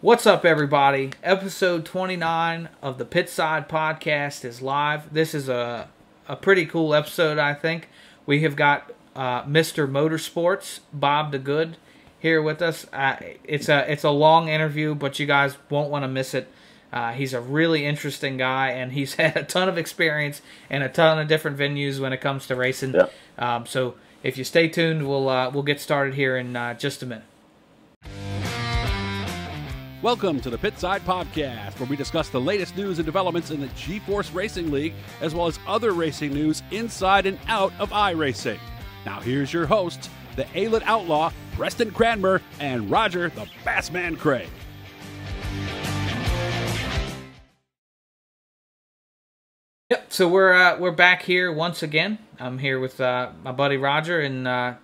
What's up, everybody? Episode 29 of the Pitside Podcast is live. This is a pretty cool episode, I think. We have got Mr. Motorsports Bob DeGood here with us. It's a long interview, but you guys won't want to miss it. He's a really interesting guy, and he's had a ton of experience in a ton of different venues when it comes to racing. Yeah. So if you stay tuned, we'll get started here in just a minute. Welcome to the Pitside Podcast, where we discuss the latest news and developments in the GForceRacing League, as well as other racing news inside and out of iRacing. Now here's your hosts, the A-Lit Outlaw, Preston Cranmer, and Roger, the Bassman Craig. Yep, so we're back here once again. I'm here with my buddy Roger, and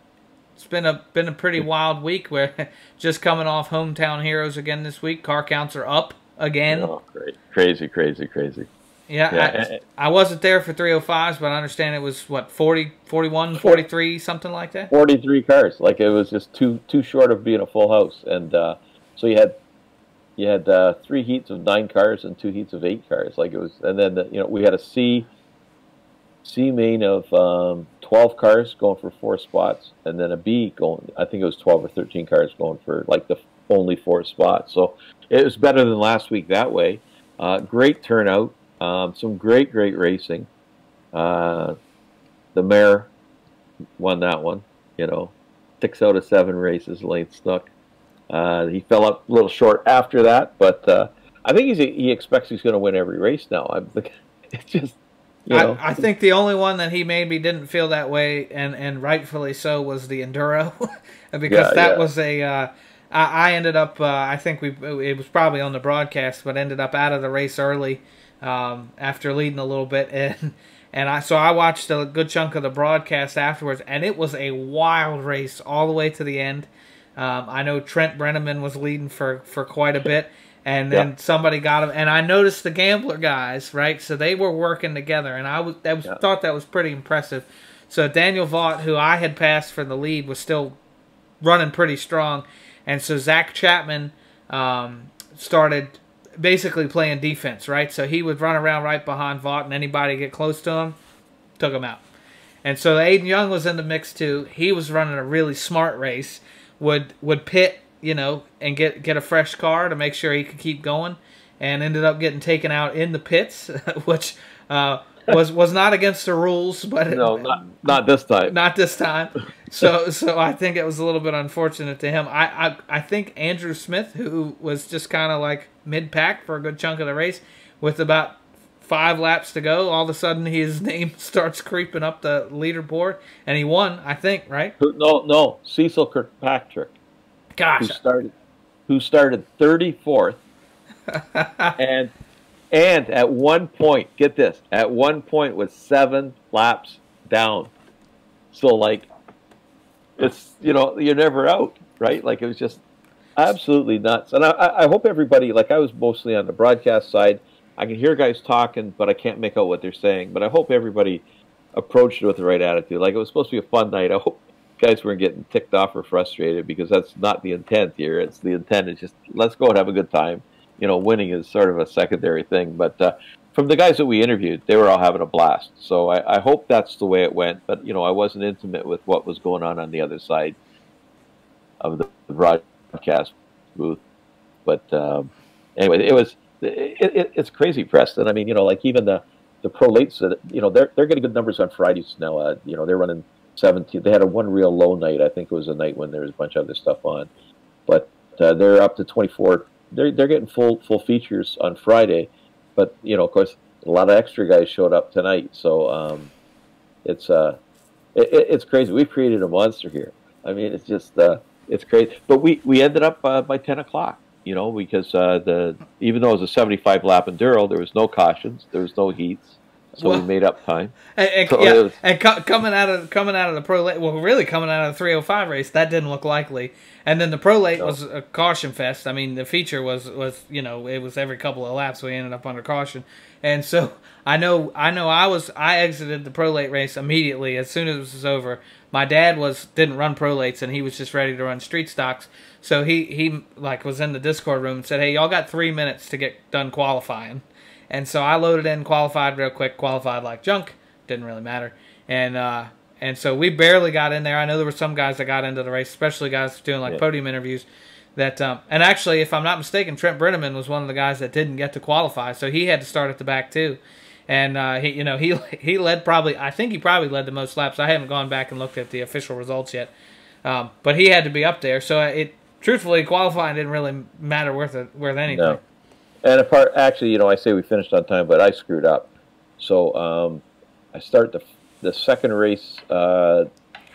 it's been a pretty wild week. We're just coming off Hometown Heroes again this week. Car counts are up again. Oh, great. Crazy. Yeah. I wasn't there for 305s, but I understand it was, what, 40, 41, 43, something like that? 43 cars. Like, it was just too short of being a full house. And so you had 3 heats of 9 cars and 2 heats of 8 cars. Like, it was, and then, we had a C main of 12 cars going for 4 spots, and then a B going, I think it was 12 or 13 cars going for like the only 4 spots. So it was better than last week that way. Great turnout, some great racing. The mayor won that one, 6 out of 7 races, Lane Snook. He fell up a little short after that, but I think he expects he's going to win every race now. It's just, I think the only one that he maybe didn't feel that way, and rightfully so, was the Enduro, because that was a. I ended up. I think it was probably on the broadcast, but ended up out of the race early after leading a little bit, and I watched a good chunk of the broadcast afterwards, and it was a wild race all the way to the end. I know Trent Brenneman was leading for quite a bit. And then somebody got him, and I noticed the Gambler guys, right? So they were working together, and thought that was pretty impressive. So Daniel Vaught, who I had passed for the lead, was still running pretty strong, and so Zach Chapman started basically playing defense, right? So he would run around right behind Vaught, and anybody get close to him, took him out. And so Aiden Young was in the mix too. He was running a really smart race, would pit, and get a fresh car to make sure he could keep going, and ended up getting taken out in the pits, which was not against the rules, but no, not this time. Not this time. So I think it was a little bit unfortunate to him. I think Andrew Smith, who was just kind of like mid-pack for a good chunk of the race, with about 5 laps to go, all of a sudden his name starts creeping up the leaderboard, and he won, I think, right? No, Cecil Kirkpatrick. Gosh. Who started 34th, and at one point, get this, at one point was 7 laps down. So like, it's you're never out, right? Like, it was just absolutely nuts. And I hope everybody, like, I was mostly on the broadcast side. I can hear guys talking, but I can't make out what they're saying. But I hope everybody approached it with the right attitude. Like, it was supposed to be a fun night. I hope guys weren't getting ticked off or frustrated, because that's not the intent here. It's the intent is just, let's go and have a good time. Winning is sort of a secondary thing. But from the guys that we interviewed, they were all having a blast. So I hope that's the way it went. But I wasn't intimate with what was going on the other side of the broadcast booth. But anyway, it's crazy, Preston. I mean, like, even the pro lates, they're getting good numbers on Fridays now. They're running 17. They had one real low night. I think it was a night when there was a bunch of other stuff on, but they're up to 24. They're getting full features on Friday, but of course, a lot of extra guys showed up tonight. So it's crazy. We've created a monster here. I mean, it's just it's crazy. But we ended up by 10 o'clock. Because even though it was a 75 lap enduro, there was no cautions, there was no heats. so we made up time. Coming out of the pro late, well, really coming out of the 305 race, that didn't look likely. And then the pro late was a caution fest. I mean, the feature was it was every couple of laps we ended up under caution. And so I exited the pro late race immediately as soon as it was over. My dad didn't run pro lates, and he was just ready to run street stocks. So he was in the Discord room and said, "Hey, y'all got 3 minutes to get done qualifying." And so I loaded in, qualified real quick, qualified like junk, didn't really matter. And so we barely got in there. I know there were some guys that got into the race, especially guys doing podium interviews. That and actually, if I'm not mistaken, Trent Brenneman was one of the guys that didn't get to qualify, so he had to start at the back too. And he led I think he probably led the most laps. I haven't gone back and looked at the official results yet, but he had to be up there. So truthfully, qualifying didn't really matter worth anything. No. And actually, I say we finished on time, but I screwed up. So I start the second race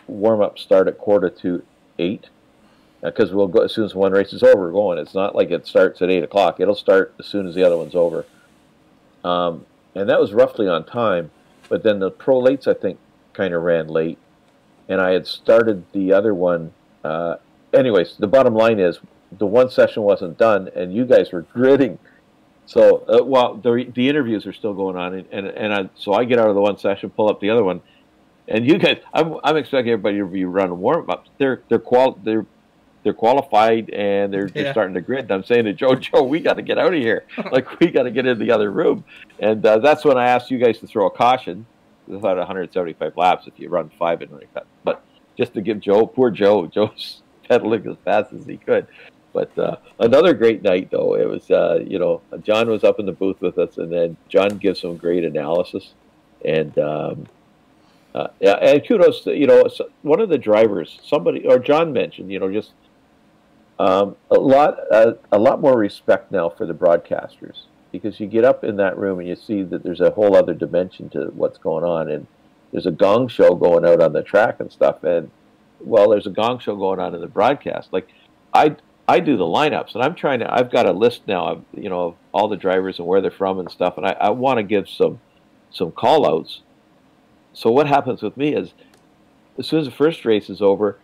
warm-up start at 7:45, because we'll go as soon as one race is over. We're going. It's not like it starts at 8 o'clock. It'll start as soon as the other one's over. And that was roughly on time. But then the pro lates, I think, kind of ran late, and I had started the other one. Anyways, the bottom line is the one session wasn't done, and you guys were gritting. So while the interviews are still going on, so I get out of the one session, pull up the other one, and you guys, I'm expecting everybody to be running warm up. They're qualified, and they're starting to grit. And I'm saying to Joe, we got to get out of here. We got to get in the other room. And that's when I asked you guys to throw a caution. It's about 175 laps if you run 5 in cut. But just to give poor Joe's pedaling as fast as he could. But another great night, though. It was, John was up in the booth with us, and then John gives some great analysis. And and kudos to, one of the drivers, John mentioned, just a lot more respect now for the broadcasters, because you get up in that room and you see that there's a whole other dimension to what's going on, and there's a gong show going out on the track and stuff, and there's a gong show going on in the broadcast. I do the lineups, and I've got a list now of all the drivers and where they're from and stuff, and I want to give some call outs. So what happens with me is, as soon as the first race is over,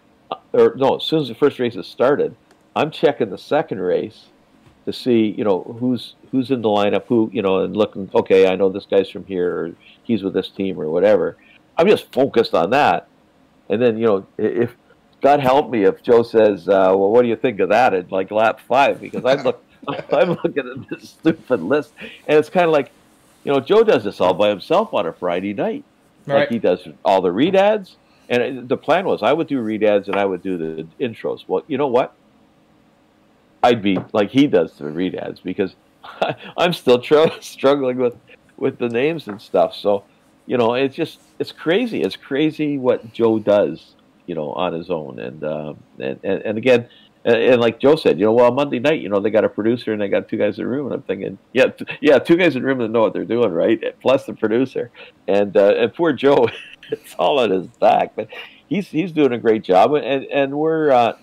as soon as the first race is started, I'm checking the second race to see, who's in the lineup, and looking, okay, I know this guy's from here, or he's with this team, or whatever. I'm just focused on that. And then, if God help me if Joe says, well, what do you think of that at lap 5? Because I'm looking at this stupid list, and it's kind of like, Joe does this all by himself on a Friday night. Right. He does all the read ads, and the plan was I would do read ads and I would do the intros. Well, you know what? I'd be like he does the read ads, because I'm still struggling with the names and stuff. So, it's crazy. It's crazy what Joe does, on his own. And again, and like Joe said, Monday night, they got a producer and they got 2 guys in the room, and I'm thinking, 2 guys in the room that know what they're doing, right? Plus the producer, and poor Joe, it's all on his back, but he's doing a great job, and we're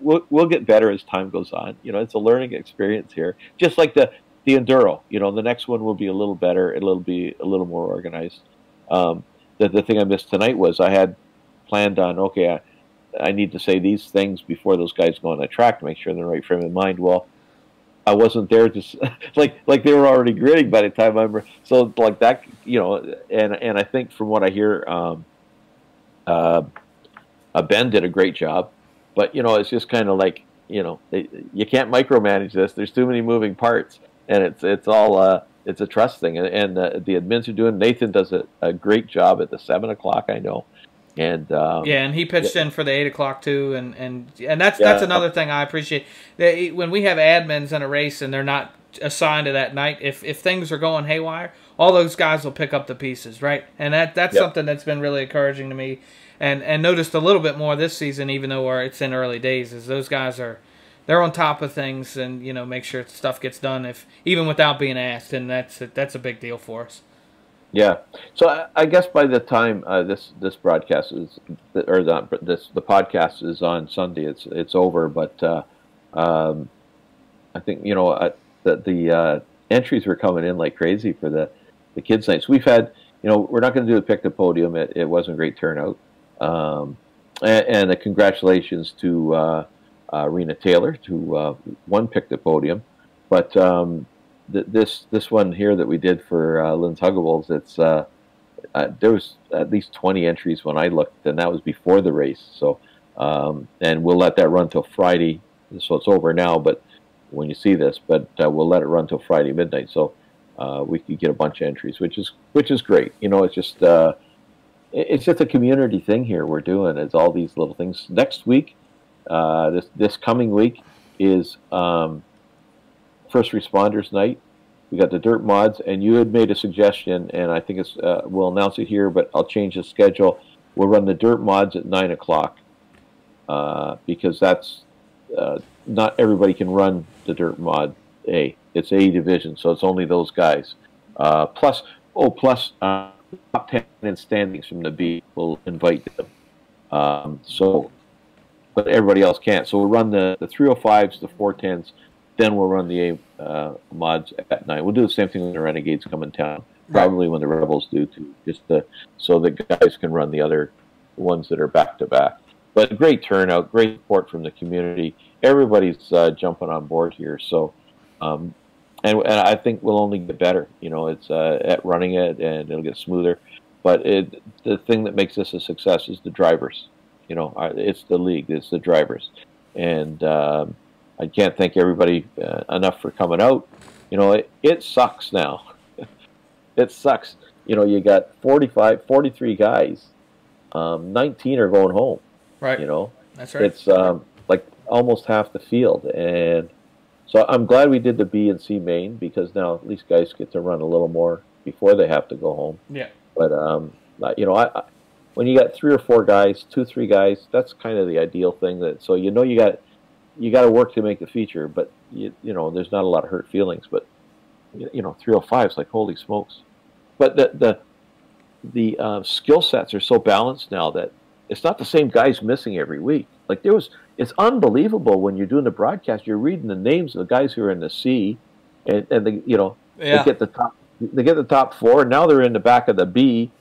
we'll get better as time goes on. It's a learning experience here, just like the enduro. The next one will be a little better, it'll be a little more organized. The thing I missed tonight was I had planned on, okay, I need to say these things before those guys go on the track to make sure they're in the right frame of mind. Well, I wasn't there to like they were already gritting by the time so like that, and I think from what I hear, Ben did a great job, but it's just kind of like, you can't micromanage this. There's too many moving parts, and it's all it's a trust thing, and the admins are doing. Nathan does a great job at the 7 o'clock, I know. And and he pitched in for the 8 o'clock too, and that's another thing I appreciate. When we have admins in a race and they're not assigned to that night, if things are going haywire, all those guys will pick up the pieces, right? And that's something that's been really encouraging to me, and noticed a little bit more this season, even though it's in early days, is those guys they're on top of things, and make sure stuff gets done even without being asked, and that's a big deal for us. Yeah, so I guess by the time this broadcast is, the podcast is on Sunday, it's over. But I think the entries were coming in like crazy for the the kids' nights. We've had, we're not going to do the pick the podium. It wasn't a great turnout. And congratulations to Rena Taylor, who won pick the podium. But this one here that we did for Lynn's Huggables, there was at least 20 entries when I looked, and that was before the race. So, and we'll let that run till Friday. So it's over now, but when you see this, but we'll let it run till Friday midnight. So we could get a bunch of entries, which is great. It's just a community thing here we're doing. It's all these little things. Next week, this coming week is First Responders Night. We got the Dirt Mods, and you had made a suggestion, and I think we'll announce it here, but I'll change the schedule. We'll run the Dirt Mods at 9 o'clock because that's not everybody can run the Dirt Mod A. It's A division, so it's only those guys. Plus top 10 in standings from the B will invite them. But everybody else can't. So we'll run the 305s, the 410s, then we'll run the A mods at 9. We'll do the same thing when the Renegades come in town. Probably when the Rebels do too, so the guys can run the other ones that are back to back. But great turnout, great support from the community. Everybody's jumping on board here. So, and I think we'll only get better. It's at running it, and it'll get smoother. But the thing that makes this a success is the drivers. It's the league, it's the drivers, and I can't thank everybody enough for coming out. It sucks now. It sucks. You got 43 guys. 19 are going home. Right. That's right. It's like almost half the field, and so I'm glad we did the B and C main because now at least guys get to run a little more before they have to go home. Yeah. But I when you got 3 or 4 guys, 2-3 guys, that's kind of the ideal thing. So you got to work to make the feature, but there's not a lot of hurt feelings. But 305 is like holy smokes. But the skill sets are so balanced now that it's not the same guys missing every week. Like it's unbelievable when you're doing the broadcast. You're reading the names of the guys who are in the C, and they get the top 4. And now they're in the back of the B,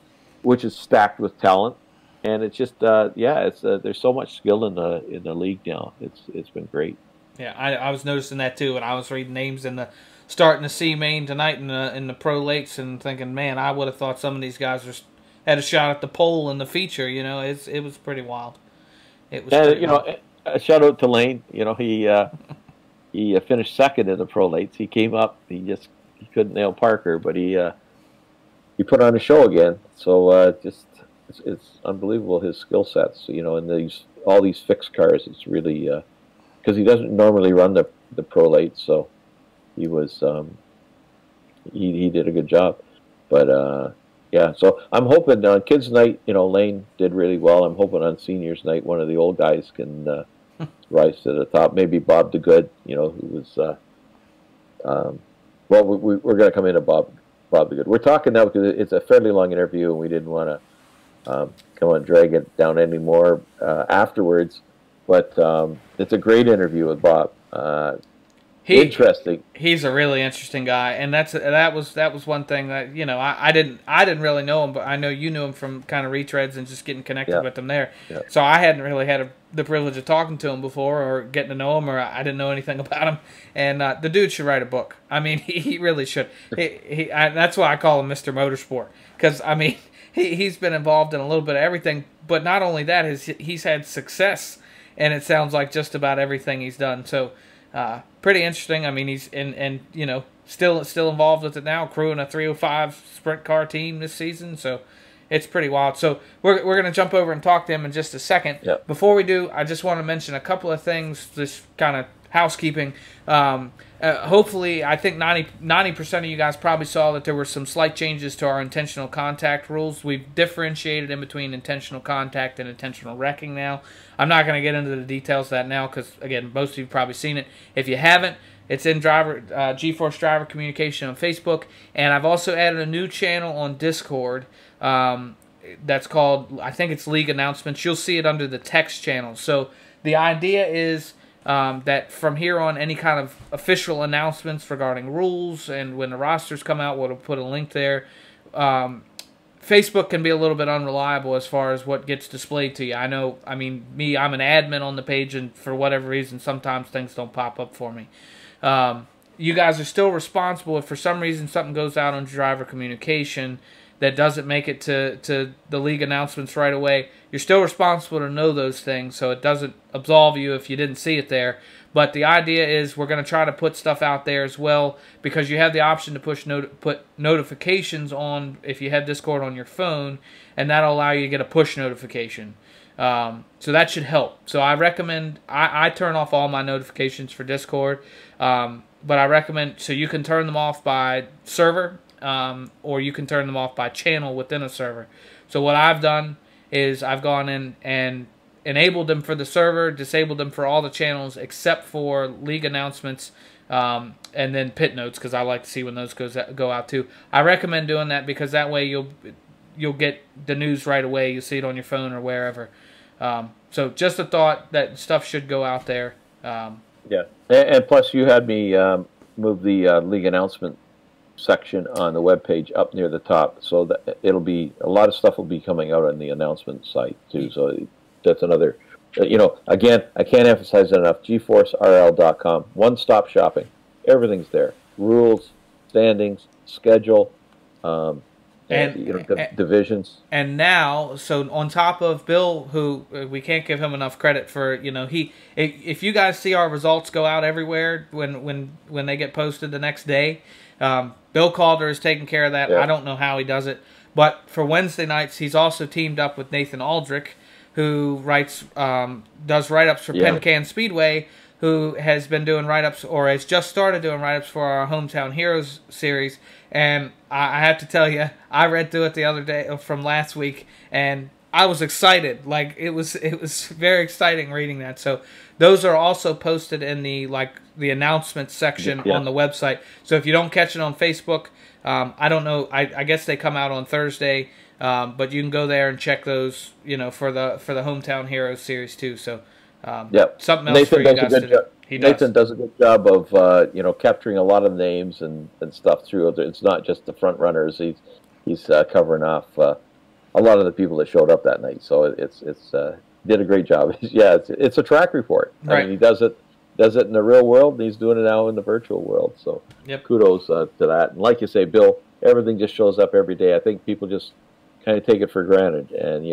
which is stacked with talent. And it's just there's so much skill in the league now. It's been great. Yeah, I was noticing that too, and I was reading names starting the C main tonight in the pro lates and thinking, man, I would have thought some of these guys had a shot at the pole in the feature. It was pretty wild. It was. And a shout out to Lane. He finished second in the pro lates. He came up. He couldn't nail Parker, but he put on a show again. So it's unbelievable his skill sets. And all these fixed cars. It's really because he doesn't normally run the pro late, so he was he did a good job. But yeah, so I'm hoping on kids' night, Lane did really well. I'm hoping on seniors' night, one of the old guys can rise to the top. Maybe Bob DeGood, who was we're going to come into Bob DeGood. We're talking now because it's a fairly long interview, and we didn't want to come on drag it down anymore afterwards. But it's a great interview with Bob. Interesting. He's a really interesting guy, and that was one thing that I didn't really know him, but I know you knew him from kind of retreads and just getting connected with him there. Yeah. So I hadn't really had the privilege of talking to him before or getting to know him, or I didn't know anything about him. And the dude should write a book. I mean, he really should. That's why I call him Mr. Motorsport, because I mean he's been involved in a little bit of everything. But not only that, he's had success, and it sounds like just about everything he's done. So. Pretty interesting. I mean, he's still involved with it now, crewing a 305 sprint car team this season. So it's pretty wild. So we're going to jump over and talk to him in just a second. Yep. Before we do, I just want to mention a couple of things, just kind of housekeeping. Hopefully, I think 90% of you guys probably saw that there were some slight changes to our intentional contact rules. We've differentiated in between intentional contact and intentional wrecking now. I'm not going to get into the details of that now because, again, most of you have probably seen it. If you haven't, it's in GeForce Driver Communication on Facebook. And I've also added a new channel on Discord that's called, I think it's League Announcements. You'll see it under the text channel. So the idea is that from here on, any kind of official announcements regarding rules and when the rosters come out, we'll put a link there. Facebook can be a little bit unreliable as far as what gets displayed to you. I know, I'm an admin on the page, and for whatever reason, sometimes things don't pop up for me. You guys are still responsible if for some reason something goes out on driver communication that doesn't make it to the league announcements right away. You're still responsible to know those things, so it doesn't absolve you if you didn't see it there. But the idea is we're going to try to put stuff out there as well, because you have the option to put notifications on if you have Discord on your phone, and that'll allow you to get a push notification. So that should help. So I recommend, I turn off all my notifications for Discord, but I recommend, so you can turn them off by server, or you can turn them off by channel within a server. So what I've done is I've gone in and enabled them for the server, disabled them for all the channels except for league announcements, and then pit notes, because I like to see when those go out too. I recommend doing that because that way you'll get the news right away. You'll see it on your phone or wherever. So just a thought that stuff should go out there. Yeah, and plus you had me move the league announcement section on the web page up near the top, so that it'll be a lot of stuff will be coming out on the announcement site too. So that's another, again, I can't emphasize it enough. GForceRL.com, one-stop shopping. Everything's there. Rules, standings, schedule, divisions. And now, so on top of Bill, who we can't give him enough credit for, if you guys see our results go out everywhere when they get posted the next day, Bill Calder is taking care of that. Yeah. I don't know how he does it, but for Wednesday nights, he's also teamed up with Nathan Aldrich, who does write-ups for Penn Speedway, who has been doing write-ups, or has just started doing write-ups for our Hometown Heroes series. And I have to tell you, I read through it the other day from last week, and I was excited. Like it was very exciting reading that. So those are also posted in the announcements section on the website. So if you don't catch it on Facebook, I don't know. I guess they come out on Thursday, but you can go there and check those. For the Hometown Heroes series too. So something else Nathan for you guys to do. Nathan does a good job of capturing a lot of names and stuff through. It's not just the front runners. He's covering off a lot of the people that showed up that night. So it's did a great job. It's a track report. Right. I mean, he does it in the real world, and he's doing it now in the virtual world. So kudos to that. And like you say, Bill, everything just shows up every day. I think people just kind of take it for granted, and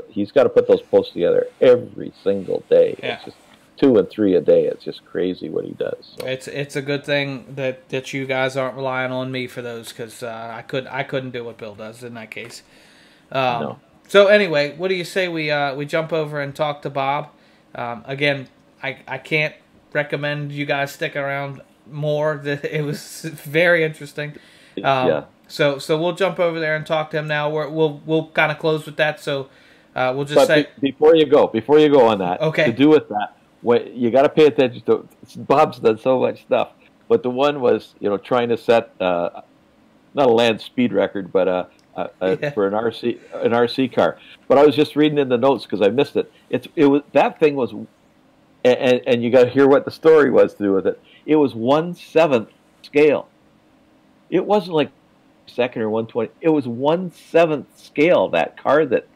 he's got to put those posts together every single day. Yeah. It's just 2 and 3 a day. It's just crazy what he does. So. It's a good thing that you guys aren't relying on me for those, because I couldn't do what Bill does in that case. No. So anyway, what do you say we jump over and talk to Bob? Again, I can't recommend you guys stick around more. It was very interesting. So we'll jump over there and talk to him now. We'll kind of close with that. So we'll just say before you go on that. Okay. To do with that, you got to pay attention to. Bob's done so much stuff, but the one was trying to set not a land speed record, but for an RC car. But I was just reading in the notes because I missed it. It was that thing was, and you got to hear what the story was to do with it. It was 1/7 scale. It wasn't like second or 1/20. It was 1/7 scale. That car that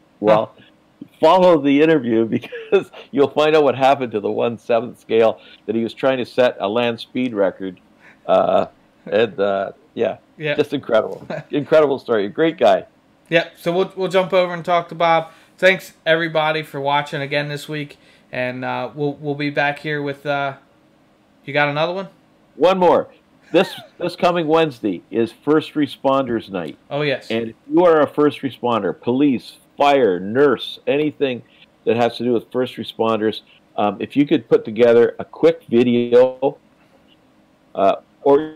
follow the interview because you'll find out what happened to the 1/7 scale that he was trying to set a land speed record. Just incredible. Incredible story. Great guy. Yeah, so we'll jump over and talk to Bob. Thanks everybody for watching again this week, and we'll be back here with you got another one? One more. This coming Wednesday is First Responders Night. Oh yes. And if you are a first responder, police, fire, nurse, anything that has to do with first responders, if you could put together a quick video or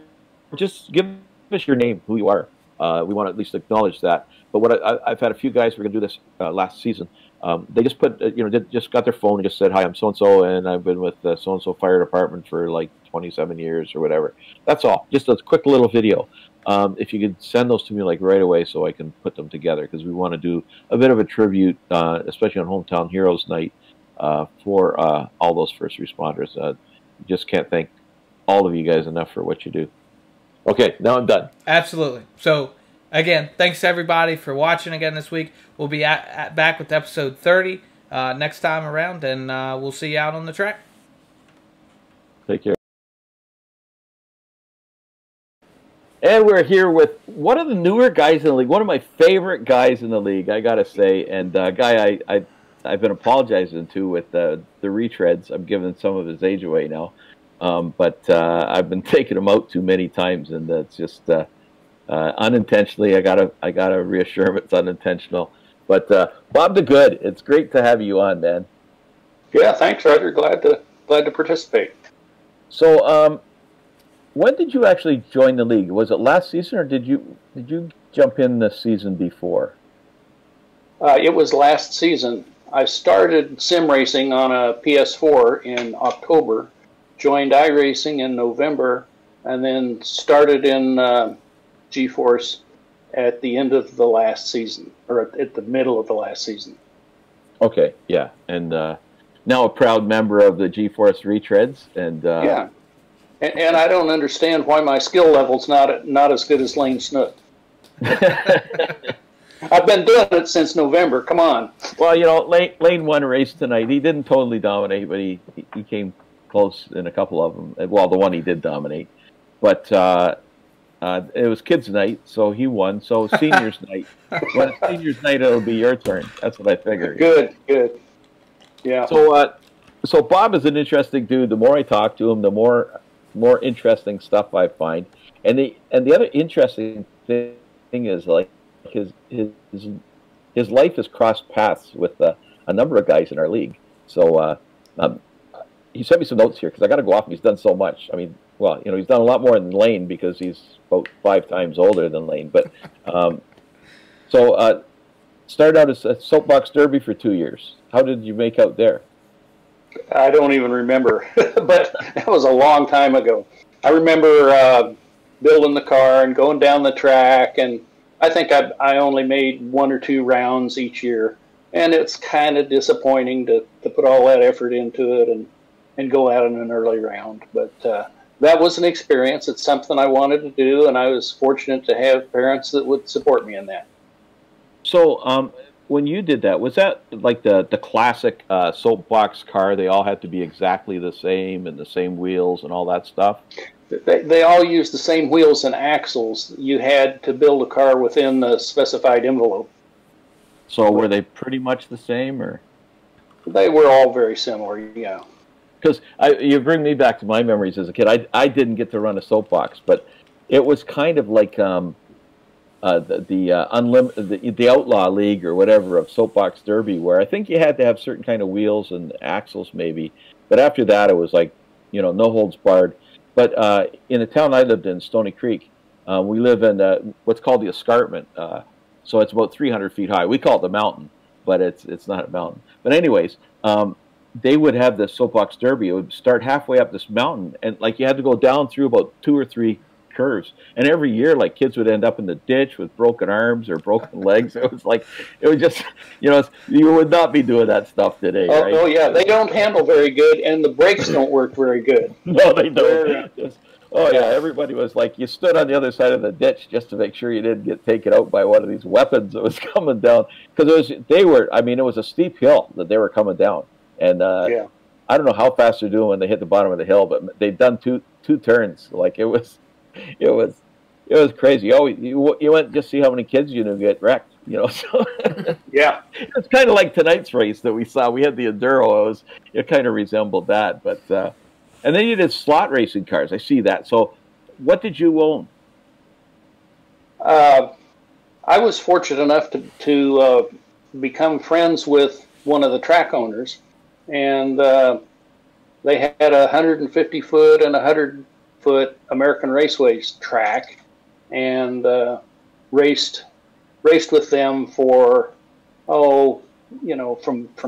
just give us your name, who you are. We want to at least acknowledge that. But what I've had a few guys who were going to do this last season. They just put, just got their phone and just said, "Hi, I'm so-and-so, and I've been with the so-and-so fire department for like 27 years or whatever." That's all. Just a quick little video. If you could send those to me like right away so I can put them together, because we want to do a bit of a tribute, especially on Hometown Heroes Night, for all those first responders. Just can't thank all of you guys enough for what you do. Okay, now I'm done. Absolutely. So, again, thanks everybody for watching again this week. We'll be back with episode 30 next time around, and we'll see you out on the track. Take care. And we're here with one of the newer guys in the league, one of my favorite guys in the league, I got to say, and a guy I've been apologizing to with the retreads. I'm giving some of his age away now. But I've been taking him out too many times, and it's just unintentionally. I gotta reassure him it's unintentional. But Bob DeGood, it's great to have you on, man. Yeah, thanks, Roger. Glad to participate. So, when did you actually join the league? Was it last season, or did you jump in the season before? It was last season. I started sim racing on a PS4 in October. Joined iRacing in November, and then started in GeForce at the end of the last season, or at the middle of the last season. Okay, yeah, and now a proud member of the GeForce Retreads, and yeah, and I don't understand why my skill level's not as good as Lane Snook. I've been doing it since November. Come on. Well, you know, Lane won a race tonight. He didn't totally dominate, but he came close in a couple of them. Well, the one he did dominate, but it was kids' night, so he won. So seniors' night. When it's seniors' night, it'll be your turn. That's what I figured. Good. Yeah. So Bob is an interesting dude. The more I talk to him, the more interesting stuff I find. And the other interesting thing is, like, his life has crossed paths with a number of guys in our league. So he sent me some notes here because I got to go off. He's done so much. I mean, well, you know, he's done a lot more than Lane because he's about 5 times older than Lane. But started out as a soapbox derby for 2 years. How did you make out there? I don't even remember, but that was a long time ago. I remember building the car and going down the track, and I think I only made 1 or 2 rounds each year. And it's kind of disappointing to put all that effort into it and go out in an early round. But that was an experience. It's something I wanted to do, and I was fortunate to have parents that would support me in that. So when you did that, was that like the classic soapbox car? They all had to be exactly the same and the same wheels and all that stuff? They all used the same wheels and axles. You had to build a car within the specified envelope. So were they pretty much the same, or? They were all very similar, yeah. Because you bring me back to my memories as a kid. I didn't get to run a soapbox, but it was kind of like the Outlaw League or whatever of soapbox derby, where I think you had to have certain kind of wheels and axles maybe. But after that, it was like, you know, no holds barred. But in the town I lived in, Stony Creek, we live in what's called the escarpment. So it's about 300 feet high. We call it the mountain, but it's not a mountain. But anyways, they would have this soapbox derby. It would start halfway up this mountain, and like you had to go down through about 2 or 3 curves. And every year, like, kids would end up in the ditch with broken arms or broken legs. It was just, you know, you would not be doing that stuff today, right? Oh yeah, they don't handle very good, and the brakes don't work very good. No, they don't. Oh yeah, everybody was like, you stood on the other side of the ditch just to make sure you didn't get taken out by one of these weapons that was coming down. Because it was a steep hill that they were coming down. And I don't know how fast they're doing when they hit the bottom of the hill, but they'd done two turns. Like, it was crazy. Oh, you went to see how many kids you knew get wrecked, you know. So yeah, it's kind of like tonight's race that we saw. We had the Enduro. It kind of resembled that, but and then you did slot racing cars. I see that. So what did you own? I was fortunate enough to become friends with one of the track owners, and they had a 150-foot and 100-foot American Raceways track, and raced with them for, from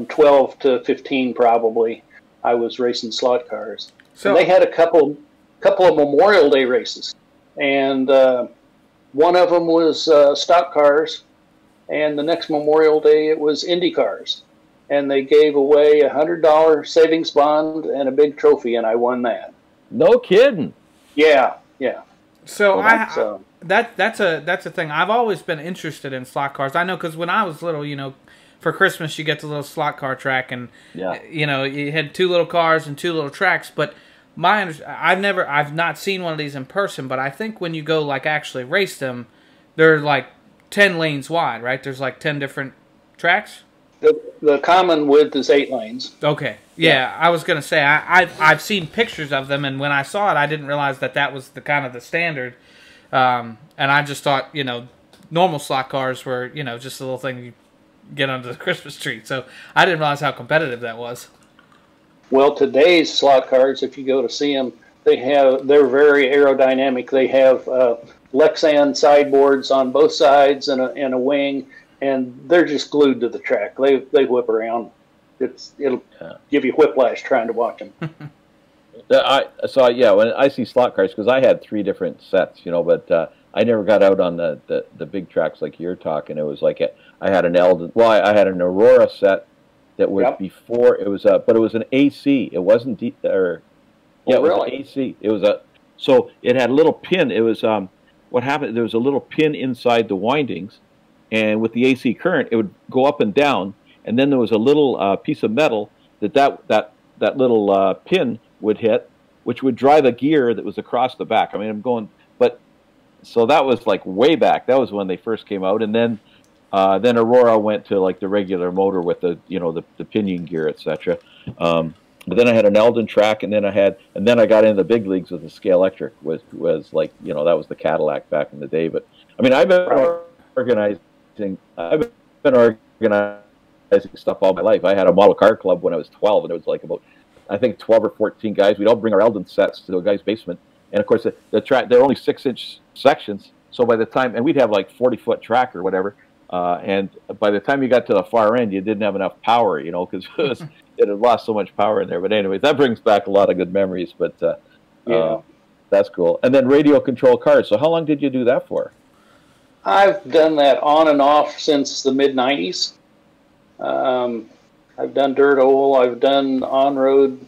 12 to 15 probably. I was racing slot cars. So and they had a couple of Memorial Day races, and one of them was stock cars, and the next Memorial Day it was Indy cars. and they gave away $100 savings bond and a big trophy, and I won that. No kidding. Yeah. So that's a thing. I've always been interested in slot cars. I know because when I was little, for Christmas you get the little slot car track, and you had 2 little cars and 2 little tracks. But I've not seen one of these in person. But I think when you go like actually race them, they're like 10 lanes wide, right? There's like 10 different tracks. The common width is 8 lanes. Okay. Yeah, I was gonna say I've seen pictures of them, and when I saw it, I didn't realize that was the kind of the standard. And I just thought, normal slot cars were, just a little thing you get under the Christmas tree. So I didn't realize how competitive that was. Well, today's slot cars, if you go to see them, they're very aerodynamic. They have Lexan sideboards on both sides and a wing, and they're just glued to the track. They whip around. It'll give you whiplash trying to watch them. When I see slot cars, because I had 3 different sets, but I never got out on the big tracks like you're talking. It was like I had an Aurora set that was before it was but it was an AC. It wasn't it was an AC. It was so it had a little pin. It was what happened. There was a little pin inside the windings, and with the AC current, it would go up and down. And then there was a little piece of metal that little pin would hit, which would drive a gear that was across the back. I mean, so that was like way back. That was when they first came out, and then Aurora went to like the regular motor with the the pinion gear, etc. But then I had an Eldon track, and then I got into the big leagues with the Scale Electric. Was like that was the Cadillac back in the day. But I mean, I've been organizing stuff all my life. I had a model car club when I was 12, and it was like about, I think, 12 or 14 guys. We'd all bring our Eldon sets to a guy's basement, and of course the track, they're only 6-inch sections. So by the time, and we'd have like 40-foot track or whatever, and by the time you got to the far end, you didn't have enough power, because it had lost so much power in there. But anyways, that brings back a lot of good memories. But that's cool. And then radio control cars. So how long did you do that for? I've done that on and off since the mid-90s. I've done dirt oval, I've done on-road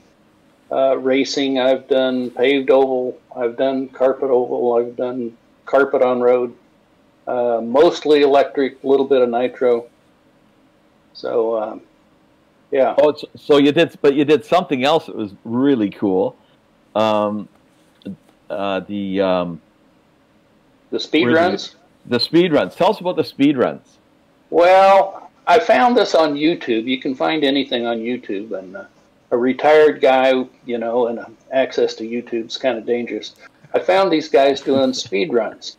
racing, I've done paved oval, I've done carpet oval, I've done carpet on road, mostly electric, a little bit of nitro. So, yeah. Oh, so you did something else that was really cool. The speed runs? The speed runs. Tell us about the speed runs. Well, I found this on YouTube. You can find anything on YouTube, and a retired guy, and access to YouTube is kind of dangerous. I found these guys doing speed runs,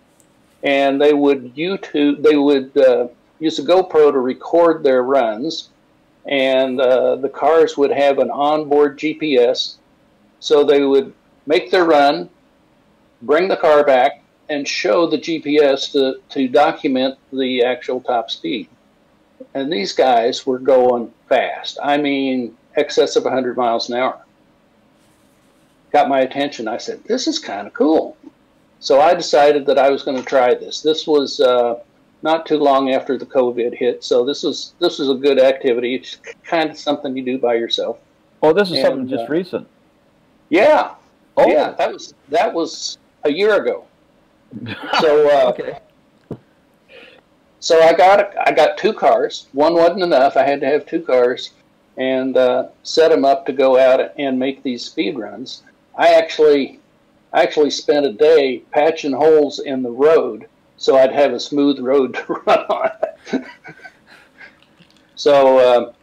and they would use a GoPro to record their runs, and the cars would have an onboard GPS, so they would make their run, bring the car back, and show the GPS to document the actual top speed. And these guys were going fast. I mean, excess of 100 miles an hour. Got my attention. I said, this is kind of cool. So I decided that I was going to try this. This was not too long after the COVID hit, so this was a good activity. It's kind of something you do by yourself. Oh, this is something just recent. Yeah. Oh. Yeah, that was a year ago. So okay. So I got 2 cars. One wasn't enough. I had to have 2 cars, and set them up to go out and make these speed runs. I actually spent a day patching holes in the road so I'd have a smooth road to run on. So,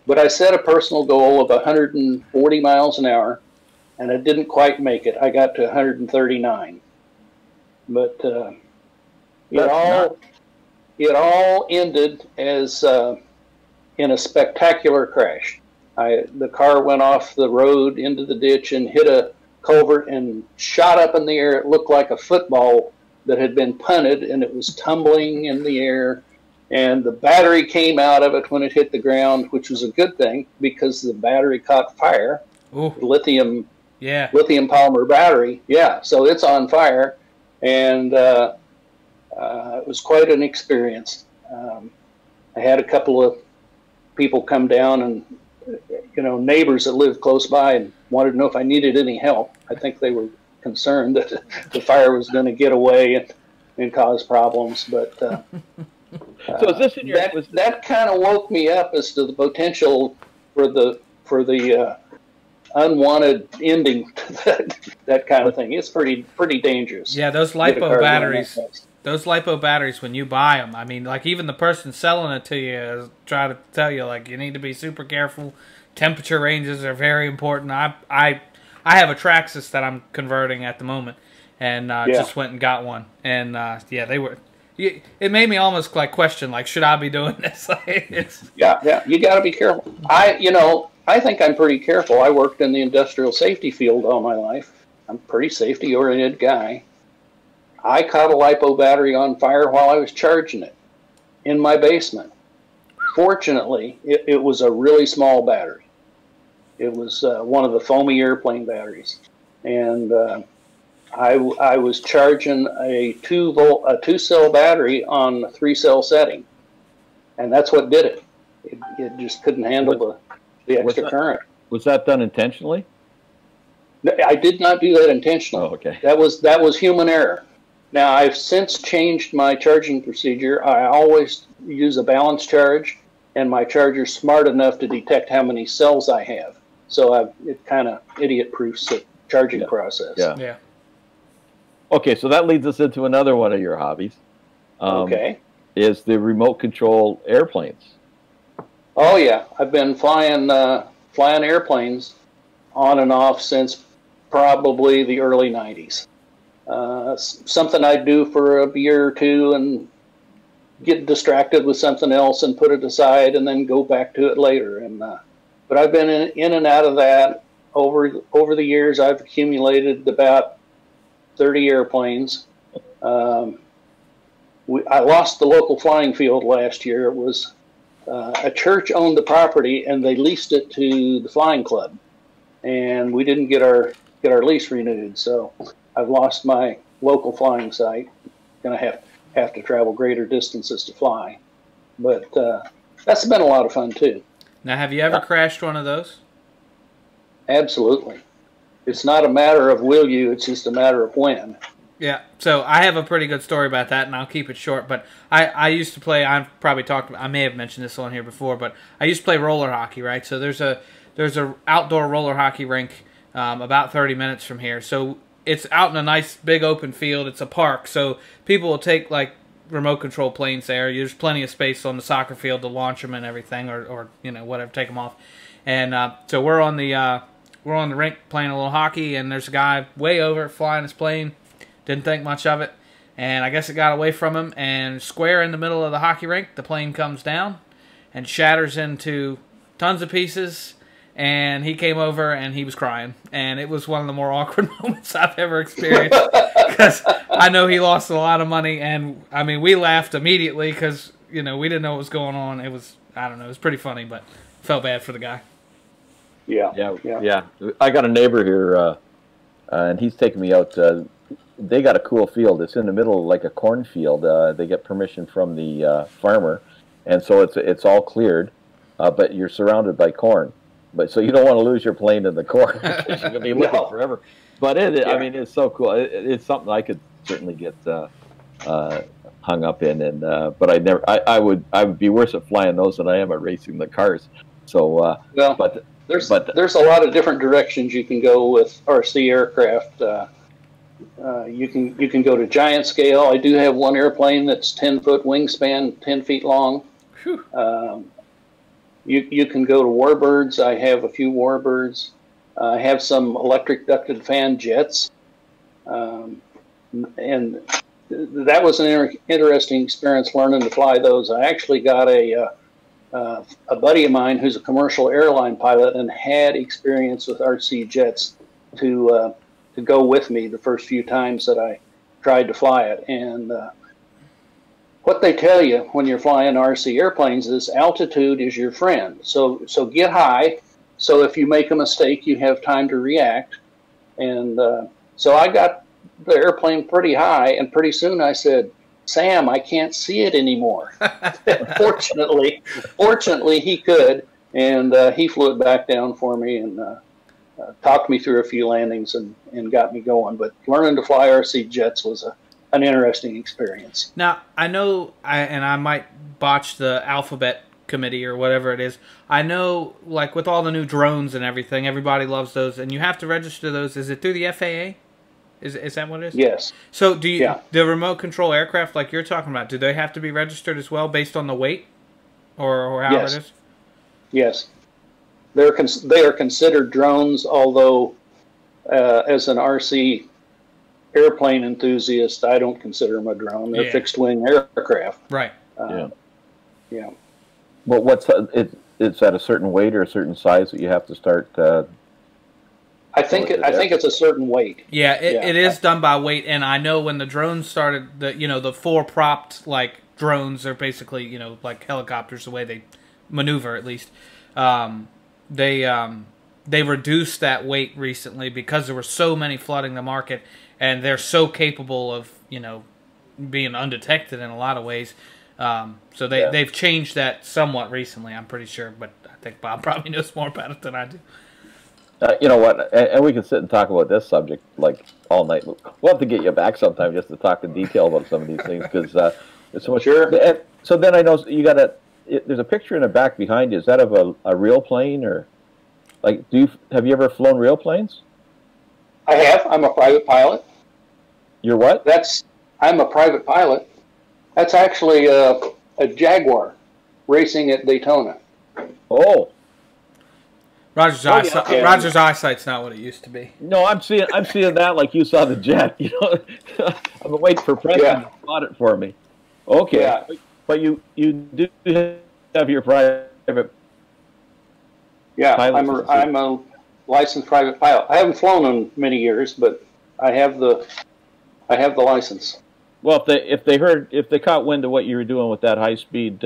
but I set a personal goal of 140 miles an hour, and I didn't quite make it. I got to 139. But it all ended as in a spectacular crash. The car went off the road into the ditch and hit a culvert and shot up in the air. It looked like a football that had been punted, and it was tumbling in the air. And the battery came out of it when it hit the ground, which was a good thing because the battery caught fire. Ooh. Lithium polymer battery. Yeah, so it's on fire. And it was quite an experience. I had a couple of people come down and, neighbors that lived close by and wanted to know if I needed any help. I think they were concerned that the fire was going to get away and cause problems. But so is this in your, that kind of woke me up as to the potential for the unwanted ending to that kind of thing. It's pretty dangerous. Yeah, those LiPo batteries. Those LiPo batteries, when you buy them, I mean, like even the person selling it to you is trying to tell you, like, you need to be super careful. Temperature ranges are very important. I have a Traxxas that I'm converting at the moment, and just went and got one. And they were. It made me almost like question, like, should I be doing this? Yeah, you got to be careful. I think I'm pretty careful. I worked in the industrial safety field all my life. I'm a pretty safety-oriented guy. I caught a LiPo battery on fire while I was charging it in my basement. Fortunately, it was a really small battery. It was one of the foamy airplane batteries. And I was charging a 2-cell battery on a 3-cell setting. And that's what did it. It just couldn't handle the extra current. Was that done intentionally? I did not do that intentionally. Oh, okay. That was human error. Now, I've since changed my charging procedure. I always use a balanced charge, and my charger's smart enough to detect how many cells I have. So it kind of idiot-proofs the charging process. Yeah. Okay, so that leads us into another one of your hobbies. Okay. Is the remote control airplanes. Oh, yeah. I've been flying airplanes on and off since probably the early 90s. Something I do for a year or two and get distracted with something else and put it aside and then go back to it later. But I've been in and out of that over the years. I've accumulated about 30 airplanes. I lost the local flying field last year. It was a church owned the property and they leased it to the flying club, and we didn't get our lease renewed. So I've lost my local flying site. Going to have to travel greater distances to fly, but that's been a lot of fun too. Now, have you ever crashed one of those? Absolutely. It's not a matter of will you; it's just a matter of when. Yeah. So I have a pretty good story about that, and I'll keep it short. But I used to play. I've probably talked. I may have mentioned this on here before, but I used to play roller hockey. Right. So there's a outdoor roller hockey rink about 30 minutes from here. So it's out in a nice big open field. It's a park, so people will take like remote control planes there. There's plenty of space on the soccer field to launch them and everything, or whatever, take them off. And so we're on the rink playing a little hockey, and there's a guy way over flying his plane. Didn't think much of it, and I guess it got away from him. And square in the middle of the hockey rink, the plane comes down and shatters into tons of pieces. And he came over and he was crying. And it was one of the more awkward moments I've ever experienced. Because I know he lost a lot of money. And, I mean, we laughed immediately because, we didn't know what was going on. It was, I don't know, it was pretty funny, but felt bad for the guy. Yeah. I got a neighbor here, and he's taking me out. They got a cool field. It's in the middle of like a cornfield. They get permission from the farmer. And so it's all cleared, but you're surrounded by corn. But so you don't want to lose your plane in the corn because you're going to be looking forever. But I mean, it's so cool. It's something I could certainly get hung up in. And but I would be worse at flying those than I am at racing the cars. So there's a lot of different directions you can go with RC aircraft. You can go to giant scale. I do have one airplane that's 10-foot wingspan, 10 feet long. You can go to warbirds. I have a few warbirds. I have some electric ducted fan jets. And that was an interesting experience learning to fly those. I actually got a buddy of mine who's a commercial airline pilot and had experience with RC jets to go with me the first few times that I tried to fly it. And what they tell you when you're flying RC airplanes is altitude is your friend. So get high. So if you make a mistake, you have time to react. And so I got the airplane pretty high, and pretty soon I said, Sam, I can't see it anymore. Fortunately, he could, and he flew it back down for me and talked me through a few landings and got me going. But learning to fly RC jets was an interesting experience. Now, I know, I might botch the alphabet committee or whatever it is. I know, like, with all the new drones and everything, everybody loves those, and you have to register those. Is it through the FAA? Is that what it is? Yes. So the remote control aircraft like you're talking about, do they have to be registered as well based on the weight or how it is? Yes. They are considered drones, although as an RC airplane enthusiast, I don't consider them a drone. They're fixed-wing aircraft. Right. Yeah. Well, it's at a certain weight or a certain size that you have to start... I think it's a certain weight. Yeah, it is done by weight, and I know when the drones started, the four-propped like drones are basically like helicopters the way they maneuver at least. They reduced that weight recently because there were so many flooding the market, and they're so capable of being undetected in a lot of ways. So they've changed that somewhat recently, I'm pretty sure, but I think Bob probably knows more about it than I do. You know what? And we can sit and talk about this subject like all night. We'll have to get you back sometime just to talk in detail about some of these things because it's so much. Sure. And so then I know you got there's a picture in the back behind you. Is that of a real plane or like? Have you ever flown real planes? I have. I'm a private pilot. You're what? I'm a private pilot. That's actually a Jaguar racing at Daytona. Oh. Roger's eyesight's not what it used to be. No, I'm seeing that like you saw the jet. I've been waiting for Preston to spot it for me. Okay, yeah. But you do have your private. Yeah, I'm a licensed private pilot. I haven't flown in many years, but I have the license. Well, if they caught wind of what you were doing with that high speed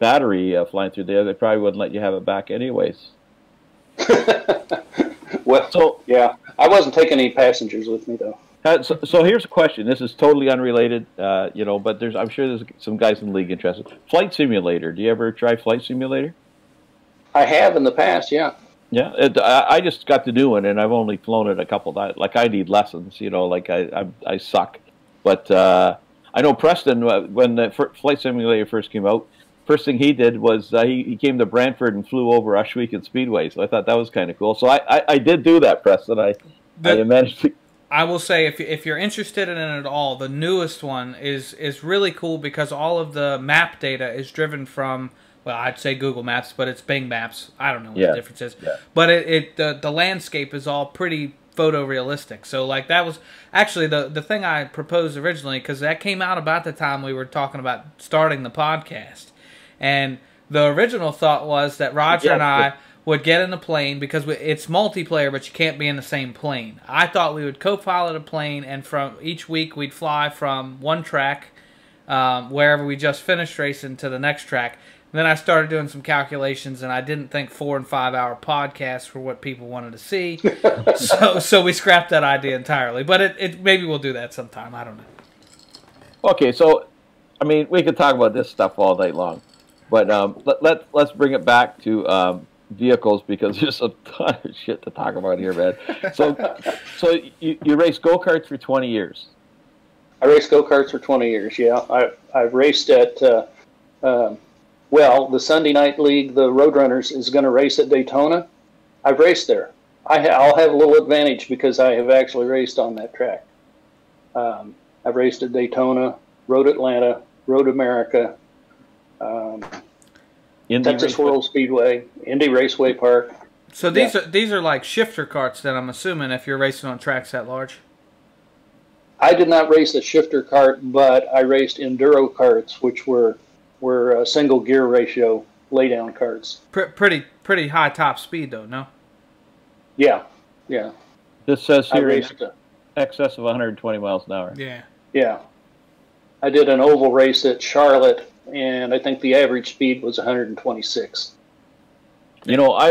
battery flying through there, they probably wouldn't let you have it back anyways. Well, yeah, I wasn't taking any passengers with me though. So here's a question. This is totally unrelated, but I'm sure there's some guys in the league interested. Flight simulator. Do you ever try flight simulator? I have in the past, yeah. Yeah, I just got to do it, and I've only flown it a couple times. Like I need lessons, like I suck. But I know Preston, when the flight simulator first came out, first thing he did was he came to Brantford and flew over Ashweekon Speedway. So I thought that was kind of cool. So I did do that, Preston. I managed to. I will say, if you're interested in it at all, the newest one is really cool because all of the map data is driven from, well, I'd say Google Maps, but it's Bing Maps. I don't know what the difference is. Yeah. But the landscape is all pretty photorealistic. So like that was actually the thing I proposed originally because that came out about the time we were talking about starting the podcast. And the original thought was that Roger and I would get in the plane because it's multiplayer, but you can't be in the same plane. I thought we would co-pilot a plane, and from each week we'd fly from one track, wherever we just finished racing, to the next track. And then I started doing some calculations, and I didn't think 4 and 5 hour podcasts were what people wanted to see. so we scrapped that idea entirely. But it maybe we'll do that sometime. I don't know. Okay, so I mean we could talk about this stuff all night long, but let's bring it back to vehicles because there's a ton of shit to talk about here, man. So you raced go-karts for 20 years. I raced go-karts for 20 years. Yeah, I've raced at. The Sunday Night League, the Roadrunners, is going to race at Daytona. I've raced there. I'll have a little advantage because I have actually raced on that track. I've raced at Daytona, Road Atlanta, Road America, Texas World Speedway, Indy Raceway Park. So these are like shifter karts then, I'm assuming, if you're racing on tracks that large? I did not race a shifter kart, but I raced enduro karts, which were single gear ratio laydown karts. Pretty high top speed though, no? Yeah. This says here excess of 120 miles an hour. Yeah. I did an oval race at Charlotte, and I think the average speed was 126. I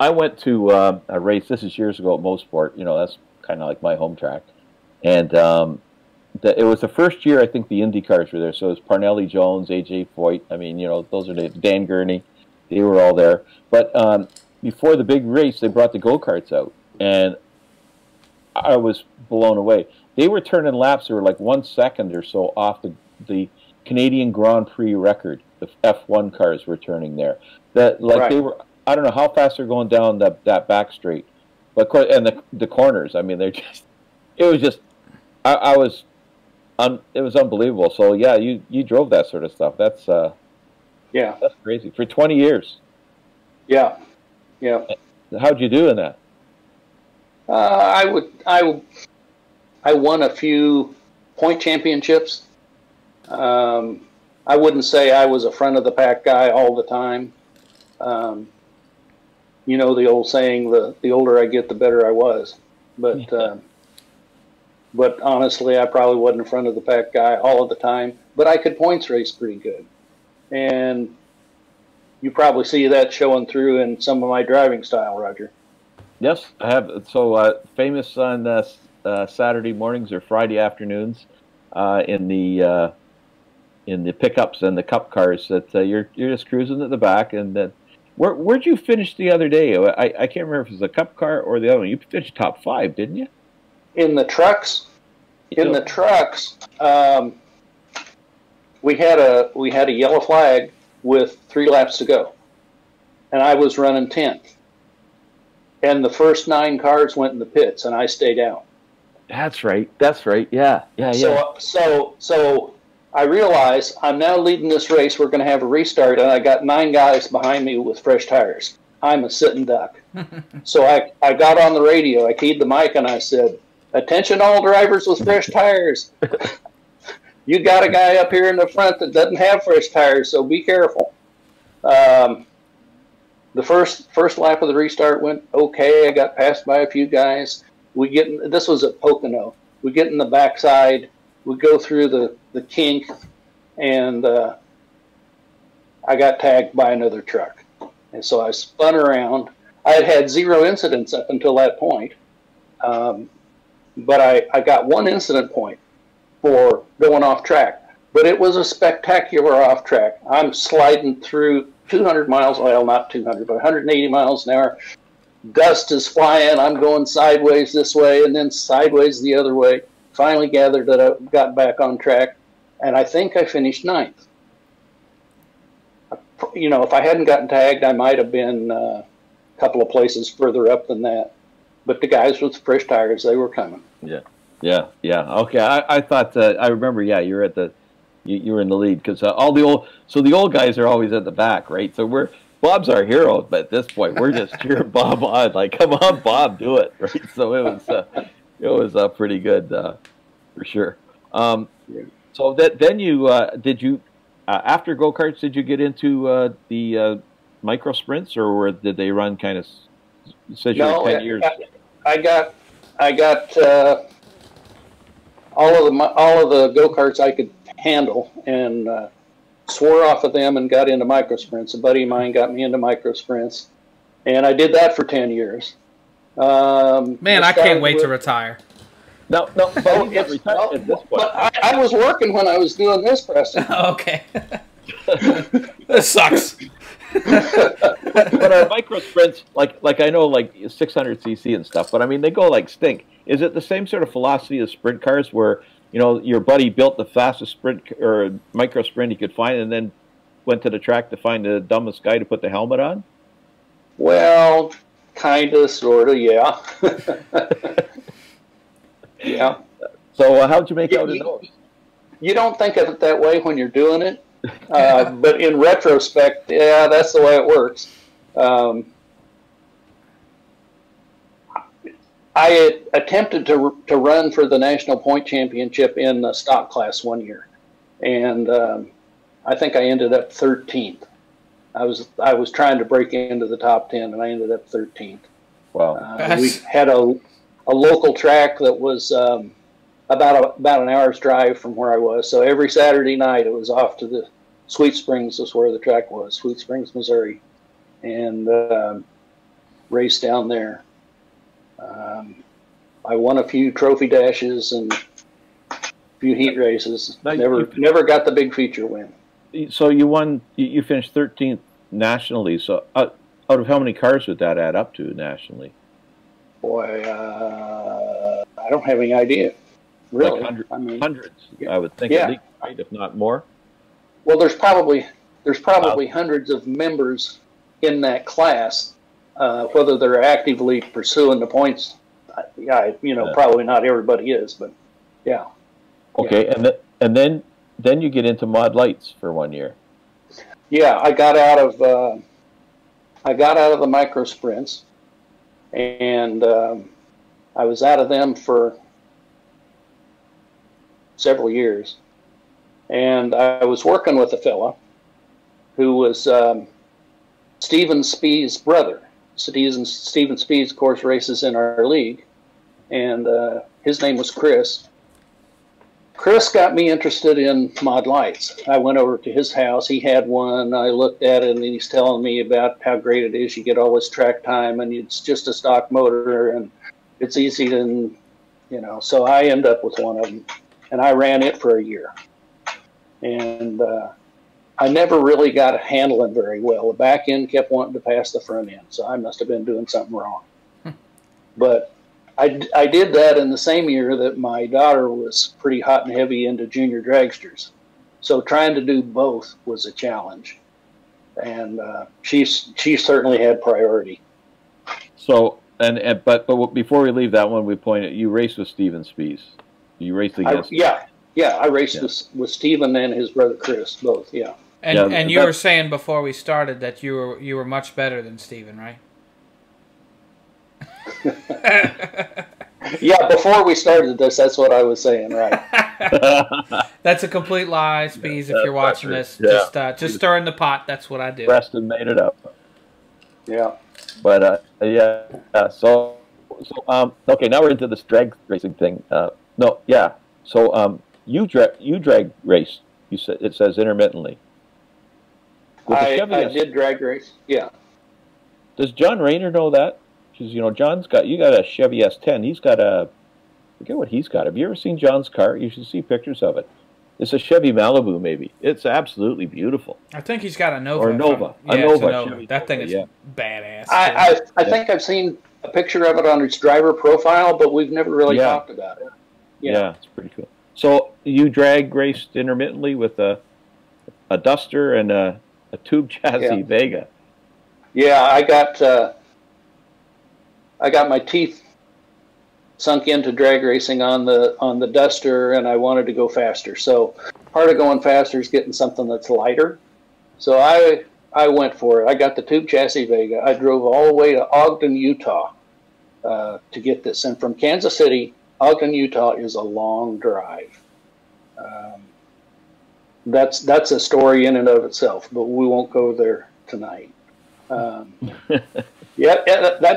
went to a race. This is years ago at Motorsport. That's kind of like my home track, and it was the first year I think the Indy cars were there. So it was Parnelli Jones, AJ Foyt. I mean, those are Dan Gurney. They were all there. But before the big race, they brought the go-karts out, and I was blown away. They were turning laps that were like 1 second or so off the Canadian Grand Prix record. The F1 cars were turning there. They were. I don't know how fast they're going down that back straight, but and the corners. I mean, they're just. It was just. It was unbelievable. So yeah, you drove that sort of stuff. That's that's crazy for 20 years. Yeah. How'd you do in that? I won a few point championships. I wouldn't say I was a front of the pack guy all the time. The old saying, the older I get, the better I was. But honestly, I probably wasn't a front of the pack guy all of the time. But I could points race pretty good. And you probably see that showing through in some of my driving style, Roger. Yes, I have. So famous on Saturday mornings or Friday afternoons in the pickups and the cup cars that you're just cruising at the back. And where'd you finish the other day? I can't remember if it was a cup car or the other one. You finished top 5, didn't you? In the trucks, we had a yellow flag with 3 laps to go, and I was running 10th. And the first 9 cars went in the pits, and I stayed out. That's right. Yeah. So I realize I'm now leading this race. We're going to have a restart, and I got 9 guys behind me with fresh tires. I'm a sitting duck. So I got on the radio. I keyed the mic, and I said, "Attention all drivers with fresh tires. You got a guy up here in the front that doesn't have fresh tires, so be careful." The first lap of the restart went okay. I got passed by a few guys. This was at Pocono. We get in the backside. We go through the kink, and I got tagged by another truck. And so I spun around. I had 0 incidents up until that point. But I got 1 incident point for going off track. But it was a spectacular off track. I'm sliding through 200 miles, well, not 200, but 180 miles an hour. Dust is flying. I'm going sideways this way and then sideways the other way. Finally gathered that I got back on track, and I think I finished 9th. If I hadn't gotten tagged, I might have been a couple of places further up than that. But the guys with fresh tires, they were coming. Yeah. Okay, I thought I remember. Yeah, you were in the lead because the old guys are always at the back, right? So Bob's our hero, but at this point we're just cheering Bob on, like, come on, Bob, do it, right? So it was pretty good for sure. So then you after go-karts, did you get into the micro sprints, or did they run kind of? You said you were 10 years. I got all of the go-karts I could handle, and swore off of them and got into micro sprints. A buddy of mine got me into micro sprints, and I did that for 10 years. Man, I can't wait to retire. No, but retired at this point. I was working when I was doing this, Preston. Okay. This sucks. But our micro sprints, like I know, like 600cc and stuff, but I mean, they go like stink. Is it the same sort of philosophy as sprint cars where, your buddy built the fastest sprint or micro sprint he could find and then went to the track to find the dumbest guy to put the helmet on? Well, kind of, sort of, yeah. Yeah. So how'd you make out of those? You don't think of it that way when you're doing it. But in retrospect, yeah, that's the way it works. I had attempted to run for the National Point Championship in the stock class one year, and I think I ended up 13th. I was trying to break into the top 10, and I ended up 13th. Wow! We had a local track that was about an hour's drive from where I was. So every Saturday night, it was off to the Sweet Springs, is where the track was, Sweet Springs, Missouri, and raced down there. I won a few trophy dashes and a few heat races. Never got the big feature win. So you won. You finished 13th nationally. So out of how many cars would that add up to nationally? Boy, I don't have any idea. Really, like hundreds. Yeah. I would think at least, right, if not more. Well, there's probably hundreds of members in that class. Whether they're actively pursuing the points, probably not everybody is, but yeah. Okay, yeah. and then you get into Mod Lights for 1 year. Yeah, I got out of the micro sprints, and I was out of them for several years, and I was working with a fella who was Stephen Spee's brother. Stephen Spees, of course, races in our league, and his name was Chris. Chris got me interested in Mod Lights. I went over to his house. He had one. I looked at it, and he's telling me about how great it is. You get all this track time, and it's just a stock motor, and it's easy to, So I ended up with one of them, and I ran it for a year. And I never really got it handling very well. The back end kept wanting to pass the front end, so I must have been doing something wrong. But I did that in the same year that my daughter was pretty hot and heavy into junior dragsters. So trying to do both was a challenge. And she certainly had priority. So, but before we leave that one, we pointed, you raced with Stephen Spees. You raced against him. Yeah, I raced with Stephen and his brother Chris, both, yeah. And you were saying before we started that you were much better than Stephen, right? Yeah, before we started this, that's what I was saying, right? That's a complete lie, Spees. If you're watching this, just stir in the pot. That's what I do. Preston made it up. Yeah, but So okay, now we're into this drag racing thing. So you drag race. You said it says intermittently. I did drag race. Yeah. Does John Rayner know that? Because John's got a Chevy S10. He's got I forget what he's got. Have you ever seen John's car? You should see pictures of it. It's a Chevy Malibu, maybe. It's absolutely beautiful. I think he's got a Nova. Or Nova. A Nova. That thing is badass. I think I've seen a picture of it on its driver profile, but we've never really talked about it. Yeah, it's pretty cool. So you drag raced intermittently with a Duster and a tube chassis Vega. Yeah, I got my teeth sunk into drag racing on the Duster, and I wanted to go faster. So part of going faster is getting something that's lighter. So I went for it. I got the tube chassis Vega. I drove all the way to Ogden, Utah to get this. And from Kansas City, Ogden, Utah is a long drive. That's a story in and of itself, but we won't go there tonight. That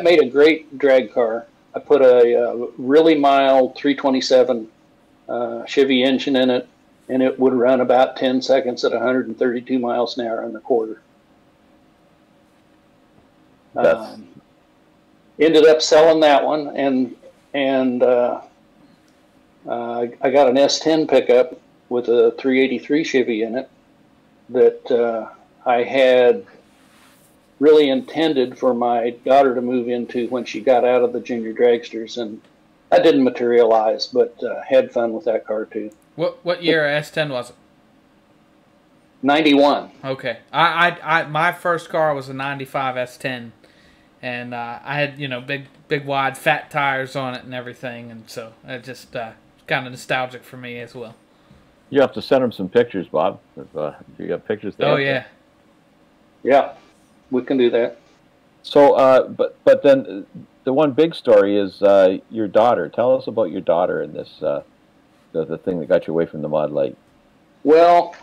made a great drag car. I put a really mild 327 Chevy engine in it, and it would run about 10 seconds at 132 miles an hour in the quarter. Ended up selling that one, and I got an S10 pickup with a 383 Chevy in it that I had really intended for my daughter to move into when she got out of the junior dragsters, and that didn't materialize, but had fun with that car too. What year S10 was it? 91. Okay, I my first car was a 95 S10, and I had big wide fat tires on it and everything, and so it just kind of nostalgic for me as well. You have to send them some pictures, Bob. If you got pictures there. Oh yeah. Yeah. We can do that. So, but then the one big story is your daughter. Tell us about your daughter and this the thing that got you away from the Mod Light. Well,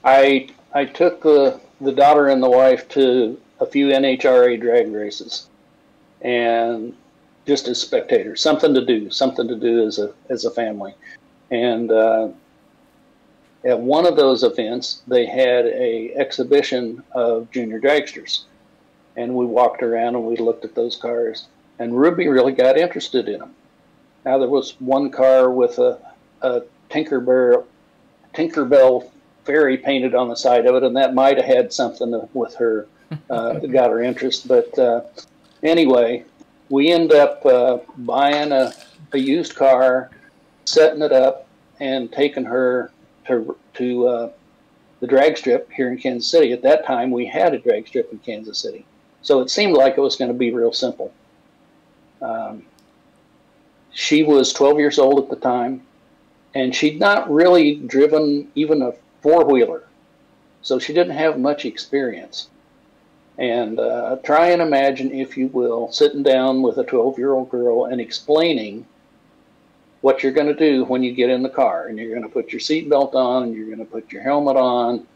I took the daughter and the wife to a few NHRA drag races, and just as spectators, something to do as a family, and. At one of those events, they had a exhibition of junior dragsters, and we walked around and we looked at those cars, and Ruby really got interested in them. Now there was one car with a a Tinkerbell fairy painted on the side of it, and that might have had something with her, got her interest. But anyway, we end up buying a used car, setting it up, and taking her to the drag strip here in Kansas City. At that time, we had a drag strip in Kansas City. So it seemed like it was going to be real simple. She was 12 years old at the time, and she'd not really driven even a four-wheeler. So she didn't have much experience. And try and imagine, if you will, sitting down with a 12-year-old girl and explaining what you're going to do when you get in the car. And you're going to put your seatbelt on, and you're going to put your helmet on,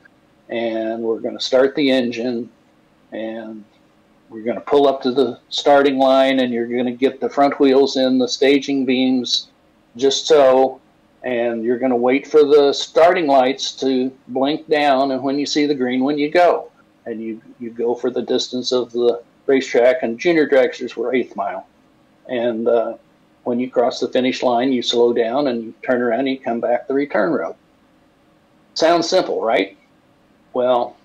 and we're going to start the engine, and we're going to pull up to the starting line, and you're going to get the front wheels in the staging beams just so, and you're going to wait for the starting lights to blink down, and when you see the green one, you go. And you go for the distance of the racetrack, and junior dragsters were 1/8 mile. And when you cross the finish line, you slow down and you turn around and you come back the return road. Sounds simple, right? Well,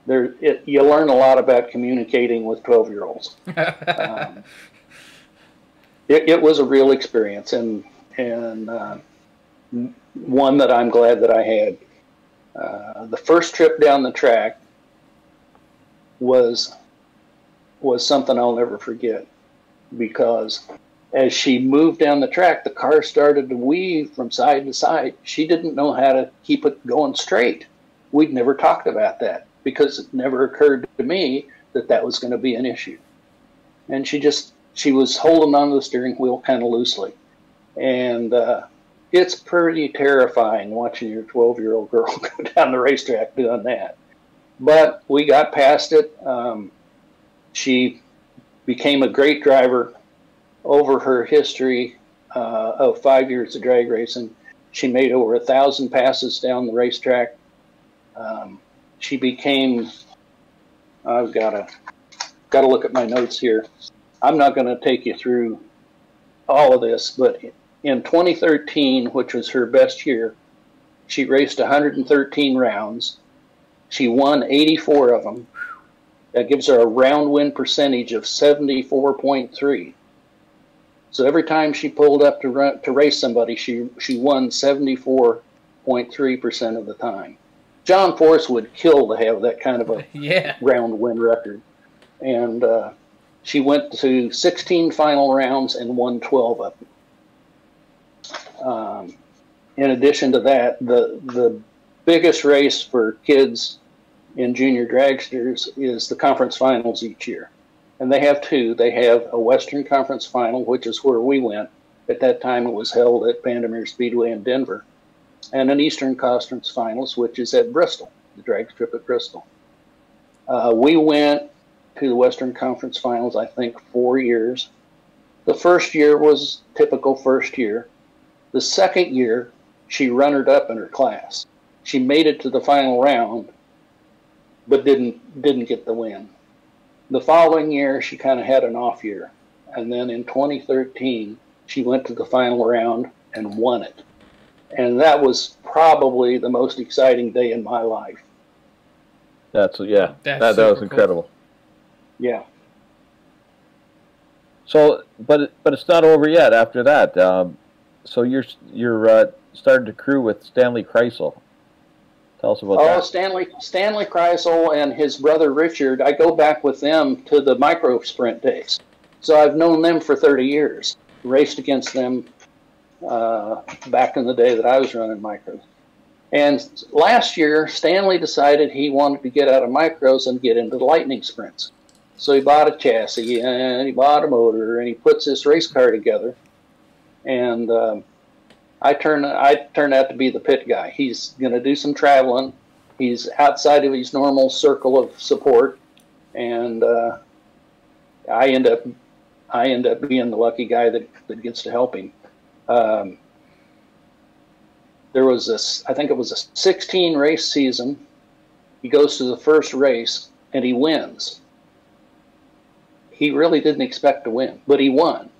you learn a lot about communicating with 12-year-olds. It was a real experience, and one that I'm glad that I had. The first trip down the track was something I'll never forget, because as she moved down the track, the car started to weave from side to side. She didn't know how to keep it going straight. We'd never talked about that, because it never occurred to me that was going to be an issue. And she was holding onto the steering wheel kind of loosely. And it's pretty terrifying watching your 12-year-old girl go down the racetrack doing that. But we got past it. She became a great driver. Over her history of 5 years of drag racing, she made over 1,000 passes down the racetrack. She became, I've got to look at my notes here. I'm not going to take you through all of this, but in 2013, which was her best year, she raced 113 rounds. She won 84 of them. That gives her a round win percentage of 74.3. So every time she pulled up to race somebody, she won 74.3% of the time. John Force would kill to have that kind of a round win record. And she went to 16 final rounds and won 12 of them. In addition to that, the biggest race for kids in junior dragsters is the conference finals each year. And they have two. They have a Western Conference final, which is where we went. At that time, it was held at Vandermeer Speedway in Denver. And an Eastern Conference finals, which is at Bristol, the drag strip at Bristol. We went to the Western Conference finals, I think, 4 years. The first year was typical first year. The second year, she runnered-up in her class. She made it to the final round, but didn't get the win. The following year, she kind of had an off year. And then in 2013, she went to the final round and won it. And that was probably the most exciting day in my life. That was incredible. Cool. Yeah. So, but it's not over yet after that. So you're starting to crew with Stanley Kreisel. Tell us about that. Stanley Kreisel and his brother Richard, I go back with them to the micro sprint days. So I've known them for 30 years. Raced against them back in the day that I was running micros. And last year, Stanley decided he wanted to get out of micros and get into the lightning sprints. So he bought a chassis and he bought a motor and he puts this race car together. And I turned out to be the pit guy. He's going to do some traveling. He's outside of his normal circle of support, and I end up being the lucky guy that gets to help him. There was this, I think it was a 16 race season. He goes to the first race and he wins. He really didn't expect to win, but he won.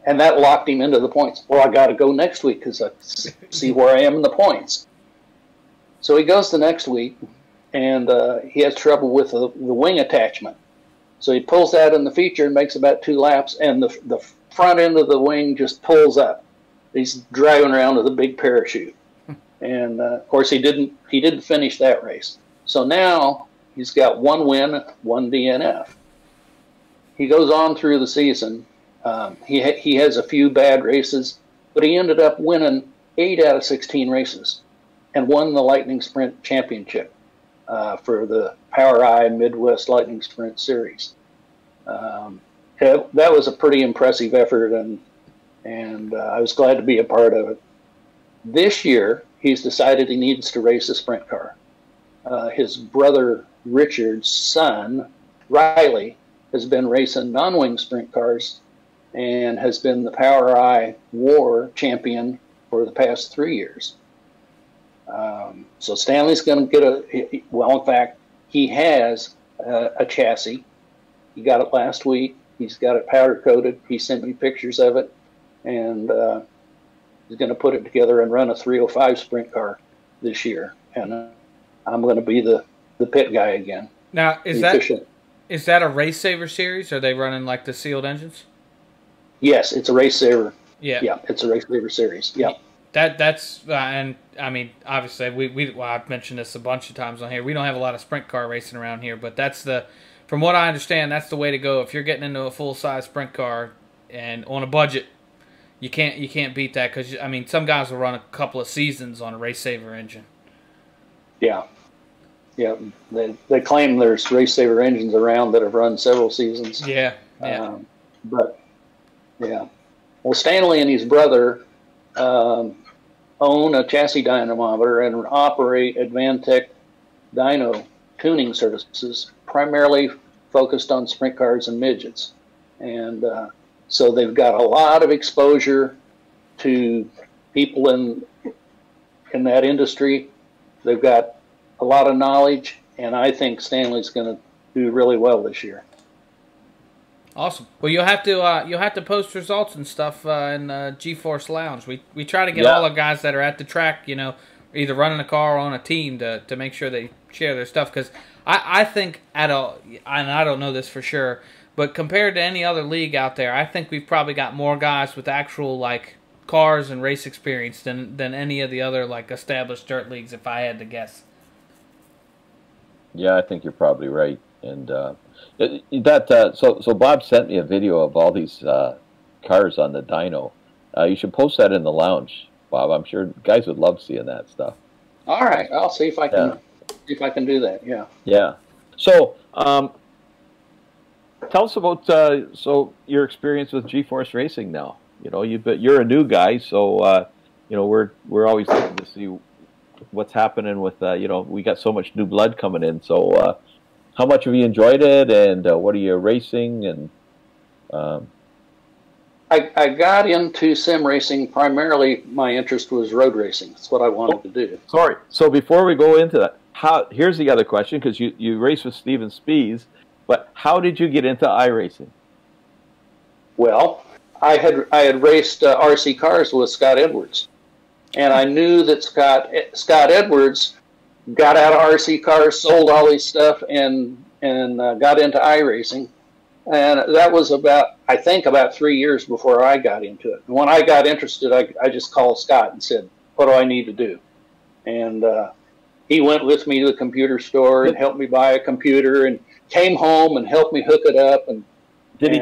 And that locked him into the points. Well, I got to go next week because I see where I am in the points. So he goes the next week, and he has trouble with the wing attachment. So he pulls that in the feature and makes about 2 laps, and the front end of the wing just pulls up. He's driving around with a big parachute. And, of course, he didn't finish that race. So now he's got 1 win, 1 DNF. He goes on through the season. He has a few bad races, but he ended up winning 8 out of 16 races and won the Lightning Sprint Championship for the POWRi Midwest Lightning Sprint Series. That was a pretty impressive effort, and I was glad to be a part of it. This year, he's decided he needs to race a sprint car. His brother Richard's son, Riley, has been racing non-wing sprint cars and has been the POWRi War champion for the past 3 years. So Stanley's going to get in fact, he has a chassis. He got it last week. He's got it powder coated. He sent me pictures of it, and he's going to put it together and run a 305 sprint car this year. And I'm going to be the pit guy again. Now, is that a Race Saver series? Are they running like the sealed engines? Yes, it's a Race Saver. Yeah, it's a Race Saver series. Yeah. That's and I mean, obviously I've mentioned this a bunch of times on here. We don't have a lot of sprint car racing around here, but from what I understand, that's the way to go. If you're getting into a full-size sprint car and on a budget, you can't beat that, because I mean, some guys will run a couple of seasons on a Race Saver engine. Yeah. Yeah, they claim there's Race Saver engines around that have run several seasons. Yeah. But yeah, well, Stanley and his brother own a chassis dynamometer and operate Advantech dyno tuning services, primarily focused on sprint cars and midgets. And so they've got a lot of exposure to people in that industry. They've got a lot of knowledge, and I think Stanley's going to do really well this year. Awesome. Well, you'll have to post results and stuff in GeForce Lounge. We try to get all the guys that are at the track, either running a car or on a team to make sure they share their stuff, because I think and I don't know this for sure, but compared to any other league out there, I think we've probably got more guys with actual like cars and race experience than any of the other like established dirt leagues, if I had to guess. Yeah, I think you're probably right. And so Bob sent me a video of all these cars on the dyno. You should post that in the lounge, Bob. I'm sure guys would love seeing that stuff. All right, I'll see if I can do that. Yeah. Yeah. So tell us about your experience with GeForce Racing now. You're a new guy, so we're always looking to see what's happening with we got so much new blood coming in. So how much have you enjoyed it, and what are you racing? And I got into sim racing. Primarily, my interest was road racing. That's what I wanted to do. Sorry. So before we go into that, here's the other question, because you race with Steven Spies, but how did you get into iRacing? Well, I had raced RC cars with Scott Edwards, and I knew that Scott Edwards got out of RC cars, sold all his stuff, and got into iRacing. And that was about 3 years before I got into it. And when I got interested, I just called Scott and said, what do I need to do? And he went with me to the computer store and helped me buy a computer, and came home and helped me hook it up. And did he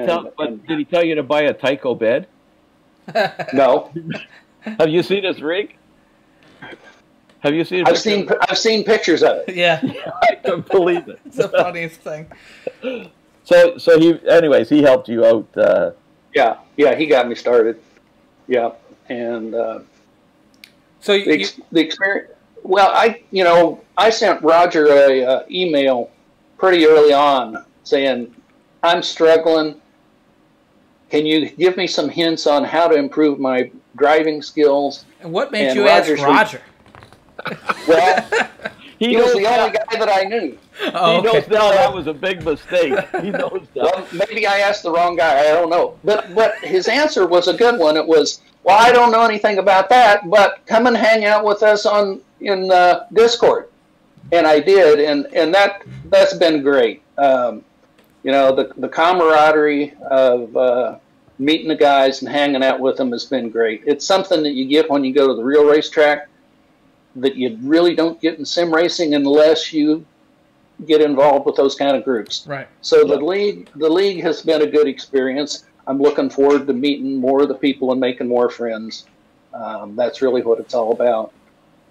tell you to buy a Tyco bed? No. Have you seen his rig? Have you seen? I've seen pictures of it. Yeah. I don't believe it. It's the funniest thing. So he helped you out. Yeah, he got me started. Yeah, and so the experience. Well, I sent Roger a email pretty early on saying, I'm struggling. Can you give me some hints on how to improve my driving skills? And what made you ask Roger? Well, He was the only guy that I knew. Oh, he knows now that was a big mistake. He knows that. Well, maybe I asked the wrong guy. I don't know. But his answer was a good one. It was, well, I don't know anything about that, but come and hang out with us in Discord. And I did, and that's been great. The camaraderie of meeting the guys and hanging out with them has been great. It's something that you get when you go to the real racetrack that you really don't get in sim racing unless you get involved with those kind of groups. Right. So the league has been a good experience. I'm looking forward to meeting more of the people and making more friends. That's really what it's all about.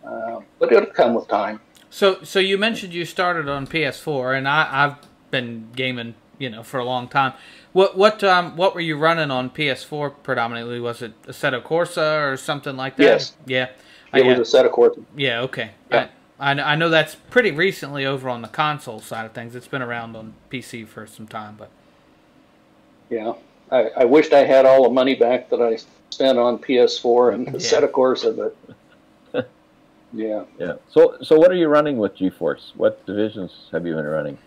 But it'll come with time. So you mentioned you started on PS4, and I've been gaming, for a long time. What were you running on PS4 predominantly? Was it Assetto Corsa or something like that? Yes. Yeah. It was Assetto Corsa. Yeah. Okay. Yeah. I know that's pretty recently over on the console side of things. It's been around on PC for some time, but yeah, I wished I had all the money back that I spent on PS4 and Assetto Corsa, but yeah. Yeah. So what are you running with GeForce? What divisions have you been running?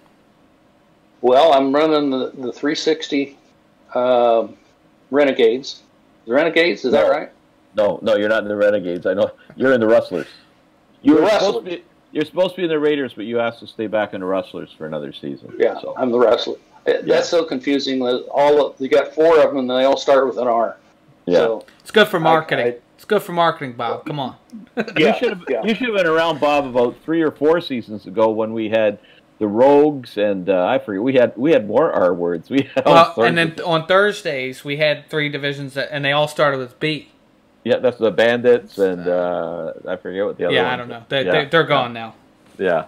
Well, I'm running the 360 Renegades. The Renegades, is that right? No, you're not in the Renegades. I know you're in the Rustlers. You're supposed to be in the Raiders, but you asked to stay back in the Rustlers for another season. Yeah, so. I'm the Rustler. That's so confusing. You got 4 of them, and they all start with an R. Yeah, so it's good for marketing. It's good for marketing, Bob. Come on. You should have been around, Bob, about 3 or 4 seasons ago when we had the Rogues, and I forget, we had more R words. And then on Thursdays we had 3 divisions, and they all started with B. Yeah, that's the Bandits, and I forget what the other. Yeah, I don't know. They're gone now. Yeah.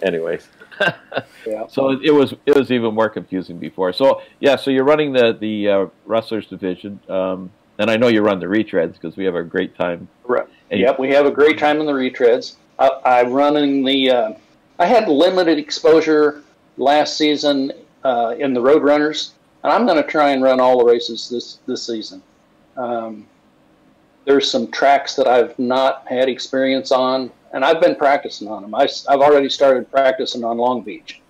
Anyways. Yeah. So it was even more confusing before. So so you're running the Rustlers division, and I know you run the retreads because we have a great time. Right. Yep, we have a great time in the retreads. I'm running the. I had limited exposure last season in the Roadrunners, and I'm going to try and run all the races this season. There's some tracks that I've not had experience on, and I've been practicing on them. I've already started practicing on Long Beach.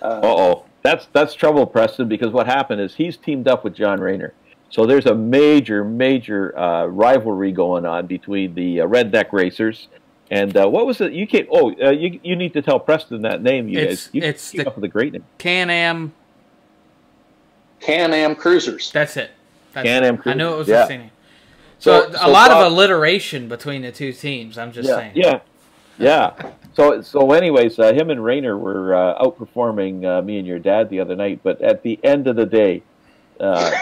That's trouble, Preston, because what happened is he's teamed up with John Rayner. So there's a major rivalry going on between the redneck racers. And what was it? You came. You need to tell Preston that name. You came up with a great name. Can-Am Cruisers. That's it. Can-Am Cruisers. I knew it was the same. So a lot of alliteration between the 2 teams. I'm just saying. Yeah. So anyways, him and Rayner were outperforming me and your dad the other night. But at the end of the day, the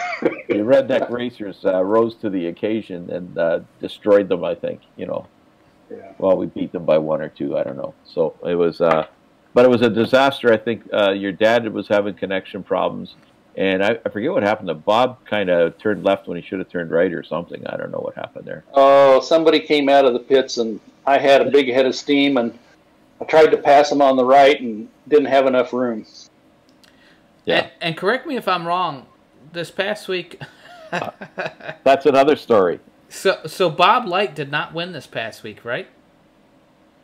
redneck racers rose to the occasion and destroyed them. I think Yeah. Well, we beat them by 1 or 2. I don't know. So it was, but it was a disaster. I think your dad was having connection problems, and I forget what happened. Bob kind of turned left when he should have turned right or something. I don't know what happened there. Oh, somebody came out of the pits, and I had a big head of steam, and I tried to pass him on the right and didn't have enough room. Yeah. And correct me if I'm wrong. This past week. That's another story. So Bob Light did not win this past week, right?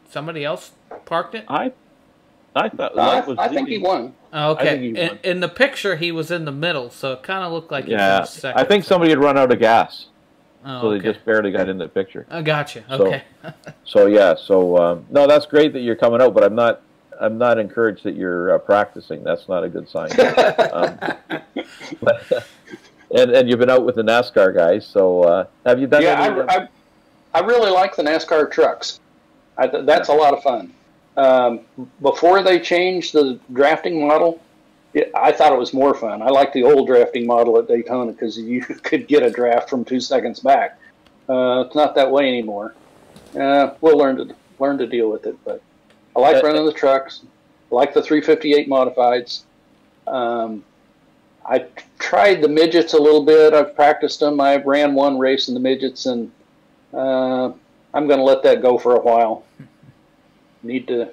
Somebody else parked it? I thought Light was I think he won. Oh, okay. In the picture, he was in the middle, so it kind of looked like he was second. I think somebody had run out of gas. Oh, so they just barely got in the picture. I gotcha. Okay. No, that's great that you're coming out, but I'm not encouraged that you're practicing. That's not a good sign. And you've been out with the NASCAR guys, so have you done any? I really like the NASCAR trucks. That's a lot of fun. Before they changed the drafting model, I thought it was more fun. I like the old drafting model at Daytona because you could get a draft from 2 seconds back. It's not that way anymore. We'll learn to deal with it, but I like running the trucks. I like the 358 modifieds. I tried the midgets a little bit. I've practiced them. I ran 1 race in the midgets, and I'm going to let that go for a while. Need to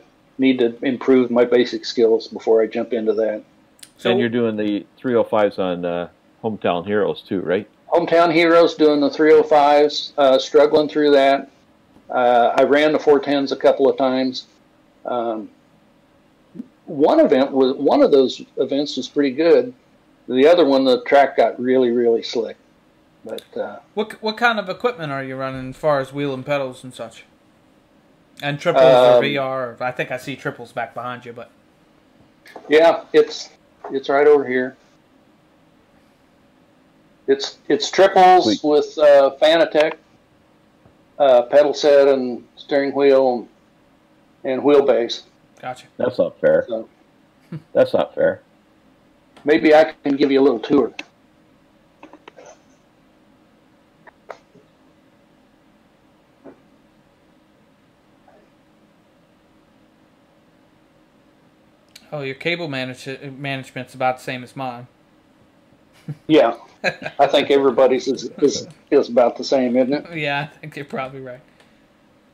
improve my basic skills before I jump into that. And you're doing the 305s on Hometown Heroes too, right? Hometown Heroes, doing the 305s, struggling through that. I ran the 410s a couple of times. One of those events was pretty good. The other one, the track got really, really slick. But what kind of equipment are you running as far as wheel and pedals and such? And triples or VR? I think I see triples back behind you, but yeah, it's right over here. It's triples Sweet. with Fanatec, pedal set and steering wheel and wheelbase. gotcha. That's not fair. So That's not fair. maybe I can give you a little tour. Oh, your cable management's about the same as mine. Yeah, I think everybody's is about the same, isn't it? Yeah, I think you're probably right.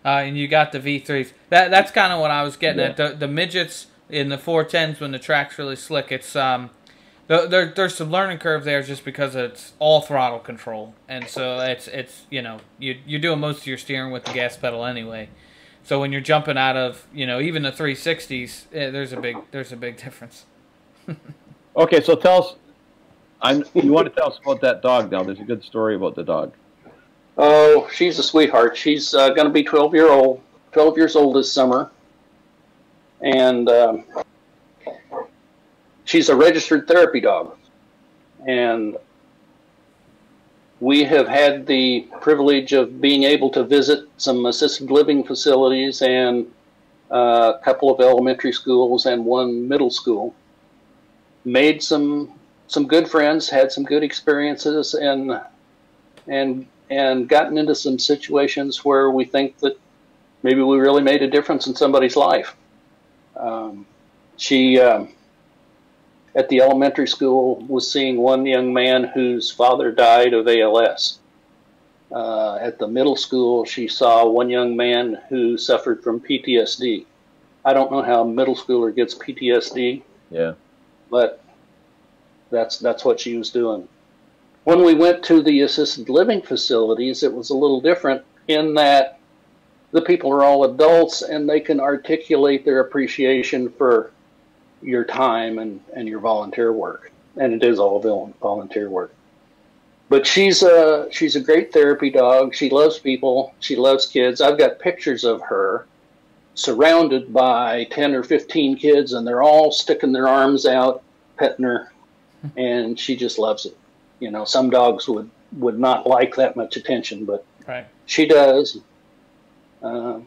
And you got the V3s. That's kind of what I was getting at. The midgets in the 410s when the track's really slick. It's there's some learning curve there just because it's all throttle control, and so it's you're doing most of your steering with the gas pedal anyway. So when you're jumping out of even the 360s, there's a big difference. Okay, so tell us. You want to tell us about that dog now? There's a good story about the dog. Oh, she's a sweetheart. She's going to be 12 years old this summer, and she's a registered therapy dog. And we have had the privilege of being able to visit some assisted living facilities and a couple of elementary schools and one middle school. Made some good friends, had some good experiences, and gotten into some situations where we think that maybe we really made a difference in somebody's life. She at the elementary school was seeing one young man whose father died of ALS. At the middle school, she saw one young man who suffered from PTSD. I don't know how a middle schooler gets PTSD. Yeah. But that's what she was doing. When we went to the assisted living facilities, it was a little different in that the people are all adults and they can articulate their appreciation for your time and your volunteer work. And it is all volunteer work. But she's a great therapy dog. She loves people. She loves kids. I've got pictures of her surrounded by 10 or 15 kids, and they're all sticking their arms out, petting her, and she just loves it. Some dogs would not like that much attention, but Right. She does. In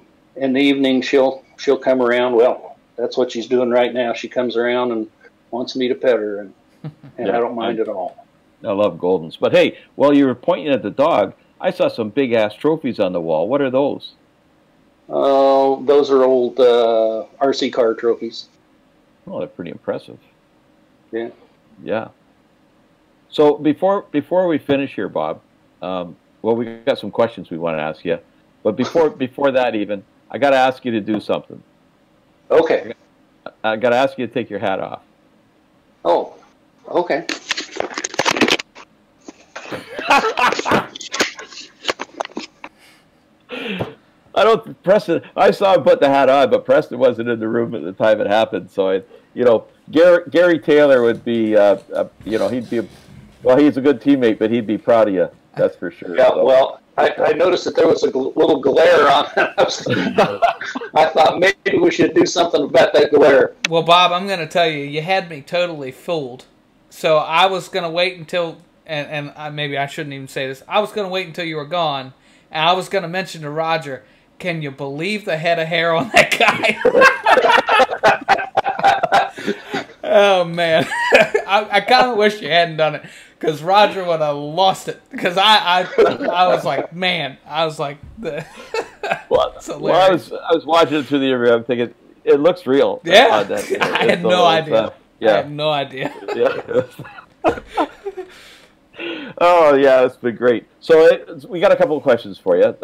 the evening, she'll come around. Well, that's what she's doing right now. She comes around and wants me to pet her, and Yeah, I don't mind at all. I love Goldens. But hey, while you were pointing at the dog, I saw some big-ass trophies on the wall. What are those? Oh, those are old RC car trophies. Oh, they're pretty impressive. Yeah. Yeah. So before we finish here, Bob, well, we got some questions we want to ask you. But before that even, I got to ask you to do something. Okay. I got to ask you to take your hat off. Oh, okay. Preston, I saw him put the hat on, but Preston wasn't in the room at the time it happened. So, Gary Taylor would be, he'd be, he's a good teammate, but he'd be proud of you. That's for sure. Yeah, so. well, I noticed that there was a little glare on it. I thought maybe we should do something about that glare. Well, Bob, I'm going to tell you, you had me totally fooled. So I was going to wait until, and maybe I shouldn't even say this, I was going to wait until you were gone, and I was going to mention to Roger, can you believe the head of hair on that guy? Oh, man. I kind of wish you hadn't done it, because Roger would have lost it. Because I was like, man, I was like, I was watching it through the interview. I'm thinking, it looks real. Yeah, I had no idea. I had no idea. Yeah. Oh, yeah, it's been great. So we got a couple of questions for you.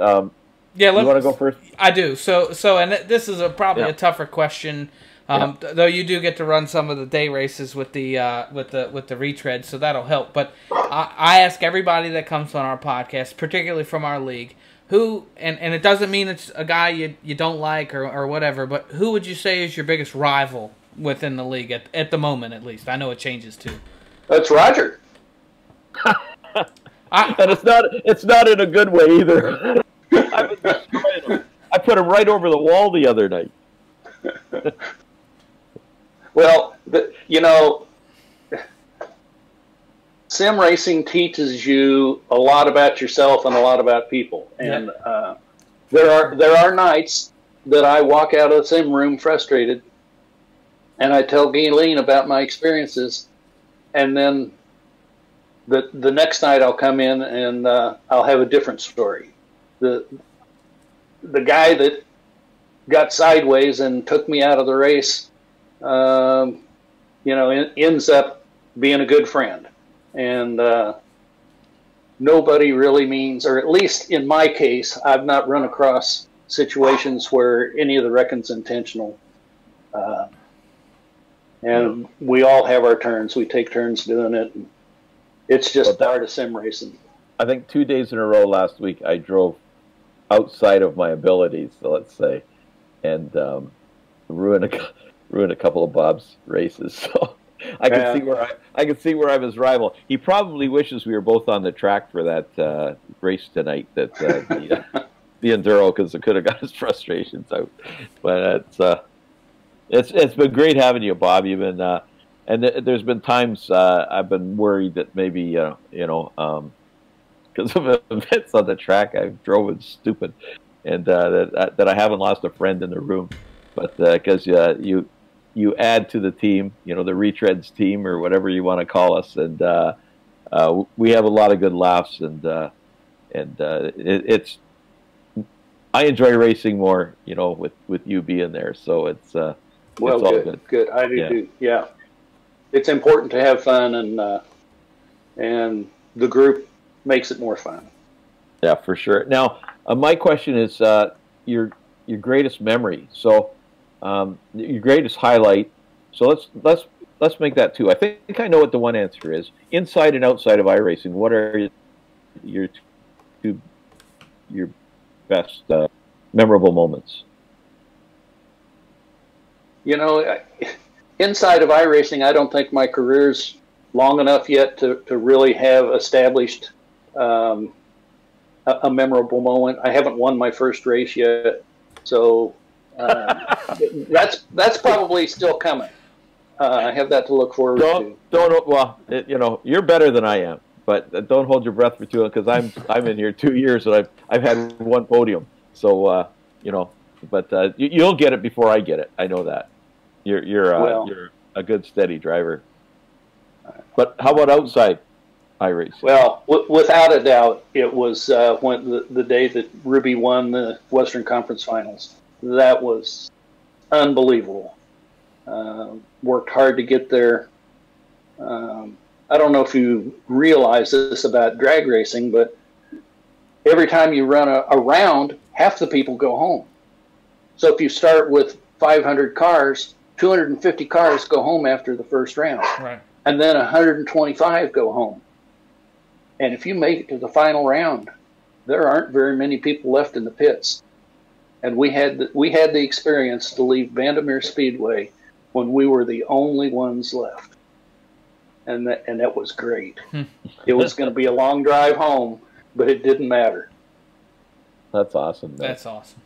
Yeah, you want to go first? I do. So, and this is probably a tougher question Though you do get to run some of the day races with the retread, so that'll help. But I ask everybody that comes on our podcast, particularly from our league, who and it doesn't mean it's a guy you don't like or whatever, but who would you say is your biggest rival within the league at the moment, at least? I know it changes too. That's Roger. And it's not in a good way either. I put him right over the wall the other night. Well, sim racing teaches you a lot about yourself and a lot about people. And there are nights that I walk out of the sim room frustrated, and I tell Gayleen about my experiences, and then the next night I'll come in and I'll have a different story. The guy that got sideways and took me out of the race, ends up being a good friend. And nobody really means, or at least in my case, I've not run across situations where any of the wrecking's intentional. And we all have our turns. We take turns doing it. And it's just part of sim racing. I think 2 days in a row last week I drove outside of my abilities, so let's say, and ruined a couple of Bob's races. So I can see where I'm his rival. He probably wishes we were both on the track for that race tonight. That the enduro, because it could have got his frustrations out. But it's been great having you, Bob. You've been and there's been times I've been worried that maybe because of events on the track I've driven stupid, and that I haven't lost a friend in the room, but because you add to the team, the retreads team or whatever you want to call us, and we have a lot of good laughs, and it's I enjoy racing more, with you being there, so it's all good. I do too. Yeah, it's important to have fun, and the group makes it more fun. Yeah, for sure. Now, my question is your greatest memory. So, your greatest highlight. So let's make that two. I think I know what the one answer is. Inside and outside of iRacing, what are your best memorable moments? Inside of iRacing, I don't think my career's long enough yet to really have established a memorable moment. I haven't won my first race yet, so that's probably still coming. I have that to look forward to. You're better than I am, but don't hold your breath for too long, because I'm in here 2 years and I've had one podium. So but you'll get it before I get it. I know that. You're a good steady driver. But how about outside iRacing? Well, without a doubt, it was when the day that Ruby won the Western Conference Finals. That was unbelievable. Worked hard to get there. I don't know if you realize this about drag racing, but every time you run a round, half the people go home. So if you start with 500 cars, 250 cars go home after the first round. Right. And then 125 go home. And if you make it to the final round, there aren't very many people left in the pits. And we had the experience to leave Vandermeer Speedway when we were the only ones left. And that was great. It was going to be a long drive home, but it didn't matter. That's awesome, man. That's awesome.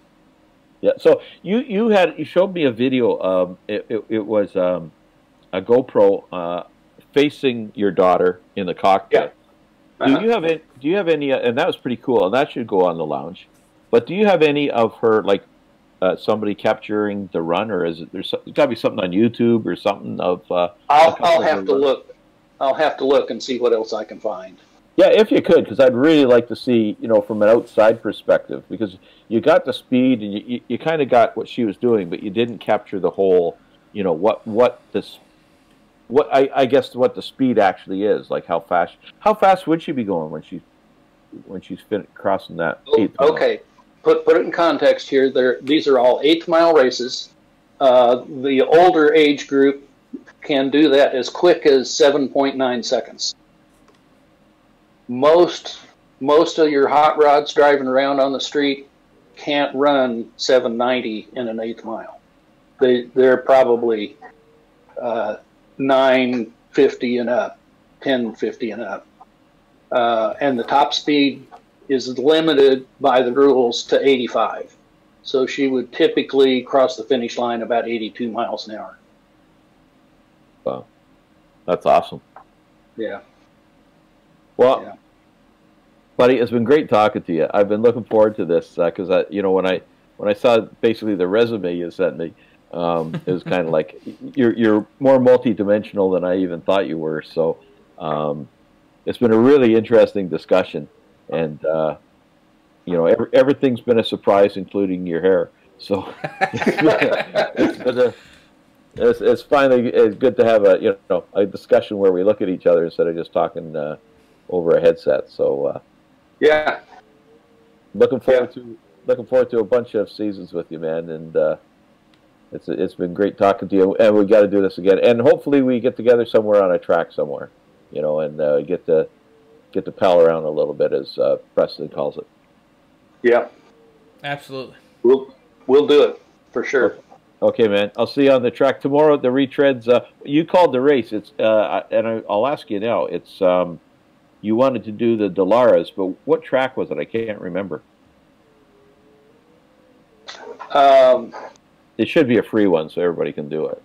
Yeah. So you showed me a video. It was a GoPro facing your daughter in the cockpit. Yeah. Do you have any? And that was pretty cool. And that should go on the lounge. But do you have any of her, like somebody capturing the run, or is it there's got to be something on YouTube or something of? I'll have to look. I'll have to look and see what else I can find. Yeah, if you could, because I'd really like to see, from an outside perspective, because you got the speed and you kind of got what she was doing, but you didn't capture the whole, what I guess what the speed actually is, like how fast would she be going when she's crossing that 8th mile? Okay, put it in context here. These are all 8th mile races. The older age group can do that as quick as 7.9 seconds. Most of your hot rods driving around on the street can't run 790 in an eighth mile. They're probably 950 and up, 1050 and up. And the top speed is limited by the rules to 85. So she would typically cross the finish line about 82 miles an hour. Wow. That's awesome. Yeah. Well, yeah. Buddy, it's been great talking to you. I've been looking forward to this because when I saw basically the resume you sent me, it was kind of like you're more multi-dimensional than I even thought you were. So it's been a really interesting discussion, and everything's been a surprise, including your hair. So it's finally good to have a discussion where we look at each other instead of just talking over a headset. So yeah, looking forward to a bunch of seasons with you, man, and it's been great talking to you. And we got to do this again, and hopefully we get together somewhere on a track somewhere, and get to pal around a little bit, as Preston calls it. Yeah, absolutely. We'll do it for sure. Okay, man. I'll see you on the track tomorrow at the retreads. You called the race. It's and I'll ask you now. It's you wanted to do the Delaras, but what track was it? I can't remember. It should be a free one, so everybody can do it.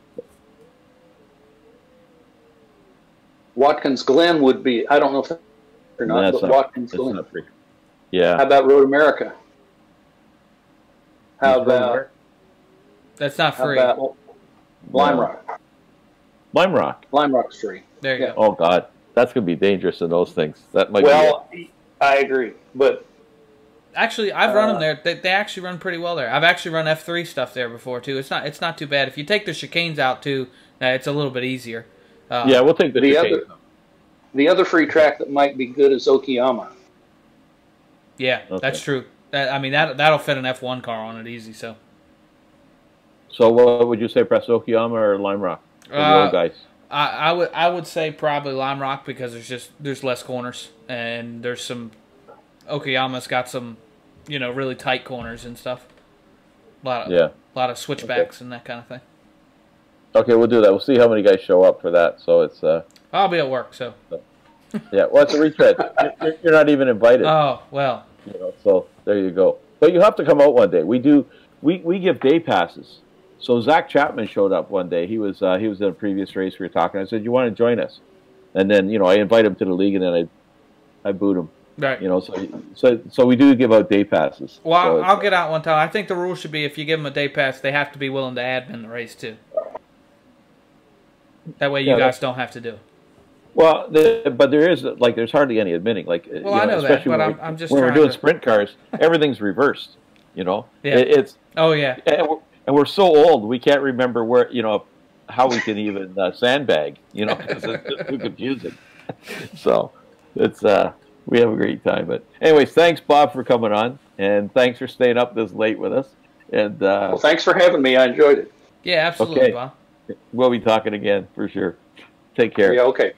Watkins Glen would be. I don't know if or not, but Watkins Glen. Not free. Yeah. How about Road America? How about? That's not free. How about Lime Rock? Lime Rock. Lime Rock's free. There you go. Oh God, that's gonna be dangerous in those things. That might. Well, I agree, but actually, I've run them there. They actually run pretty well there. I've actually run F3 stuff there before too. It's not too bad. If you take the chicanes out too, it's a little bit easier. Yeah, we'll take the chicanes. The other free track that might be good is Okayama. Yeah, okay. That's true. That'll fit an F1 car on it easy. So what would you say, Press, Okayama or Lime Rock? Guys. I would say probably Lime Rock because there's less corners and there's some. Okayama's got some, really tight corners and stuff. A lot of switchbacks and that kind of thing. Okay, we'll do that. We'll see how many guys show up for that. So it's. I'll be at work, so. Yeah, well, it's a retread. You're not even invited. Oh well. So there you go. But you have to come out one day. We give day passes. So Zach Chapman showed up one day. He was in a previous race. We were talking. I said, "You want to join us?" And then I invite him to the league, and then I boot him. Right. So we do give out day passes. Well, so I'll get out one time. I think the rule should be if you give them a day pass, they have to be willing to admin the race too. That way, you guys don't have to do it. Well, but there's hardly any admitting. Well, I know that, but I'm just when trying we're doing to... sprint cars, everything's reversed. Yeah. It's. Oh yeah. And we're so old, we can't remember where how we can even sandbag. Because it's just too confusing. So it's we have a great time. But anyways, thanks Bob for coming on, and thanks for staying up this late with us. And well, thanks for having me. I enjoyed it. Yeah, absolutely, okay. Bob. We'll be talking again for sure. Take care. Yeah. Okay.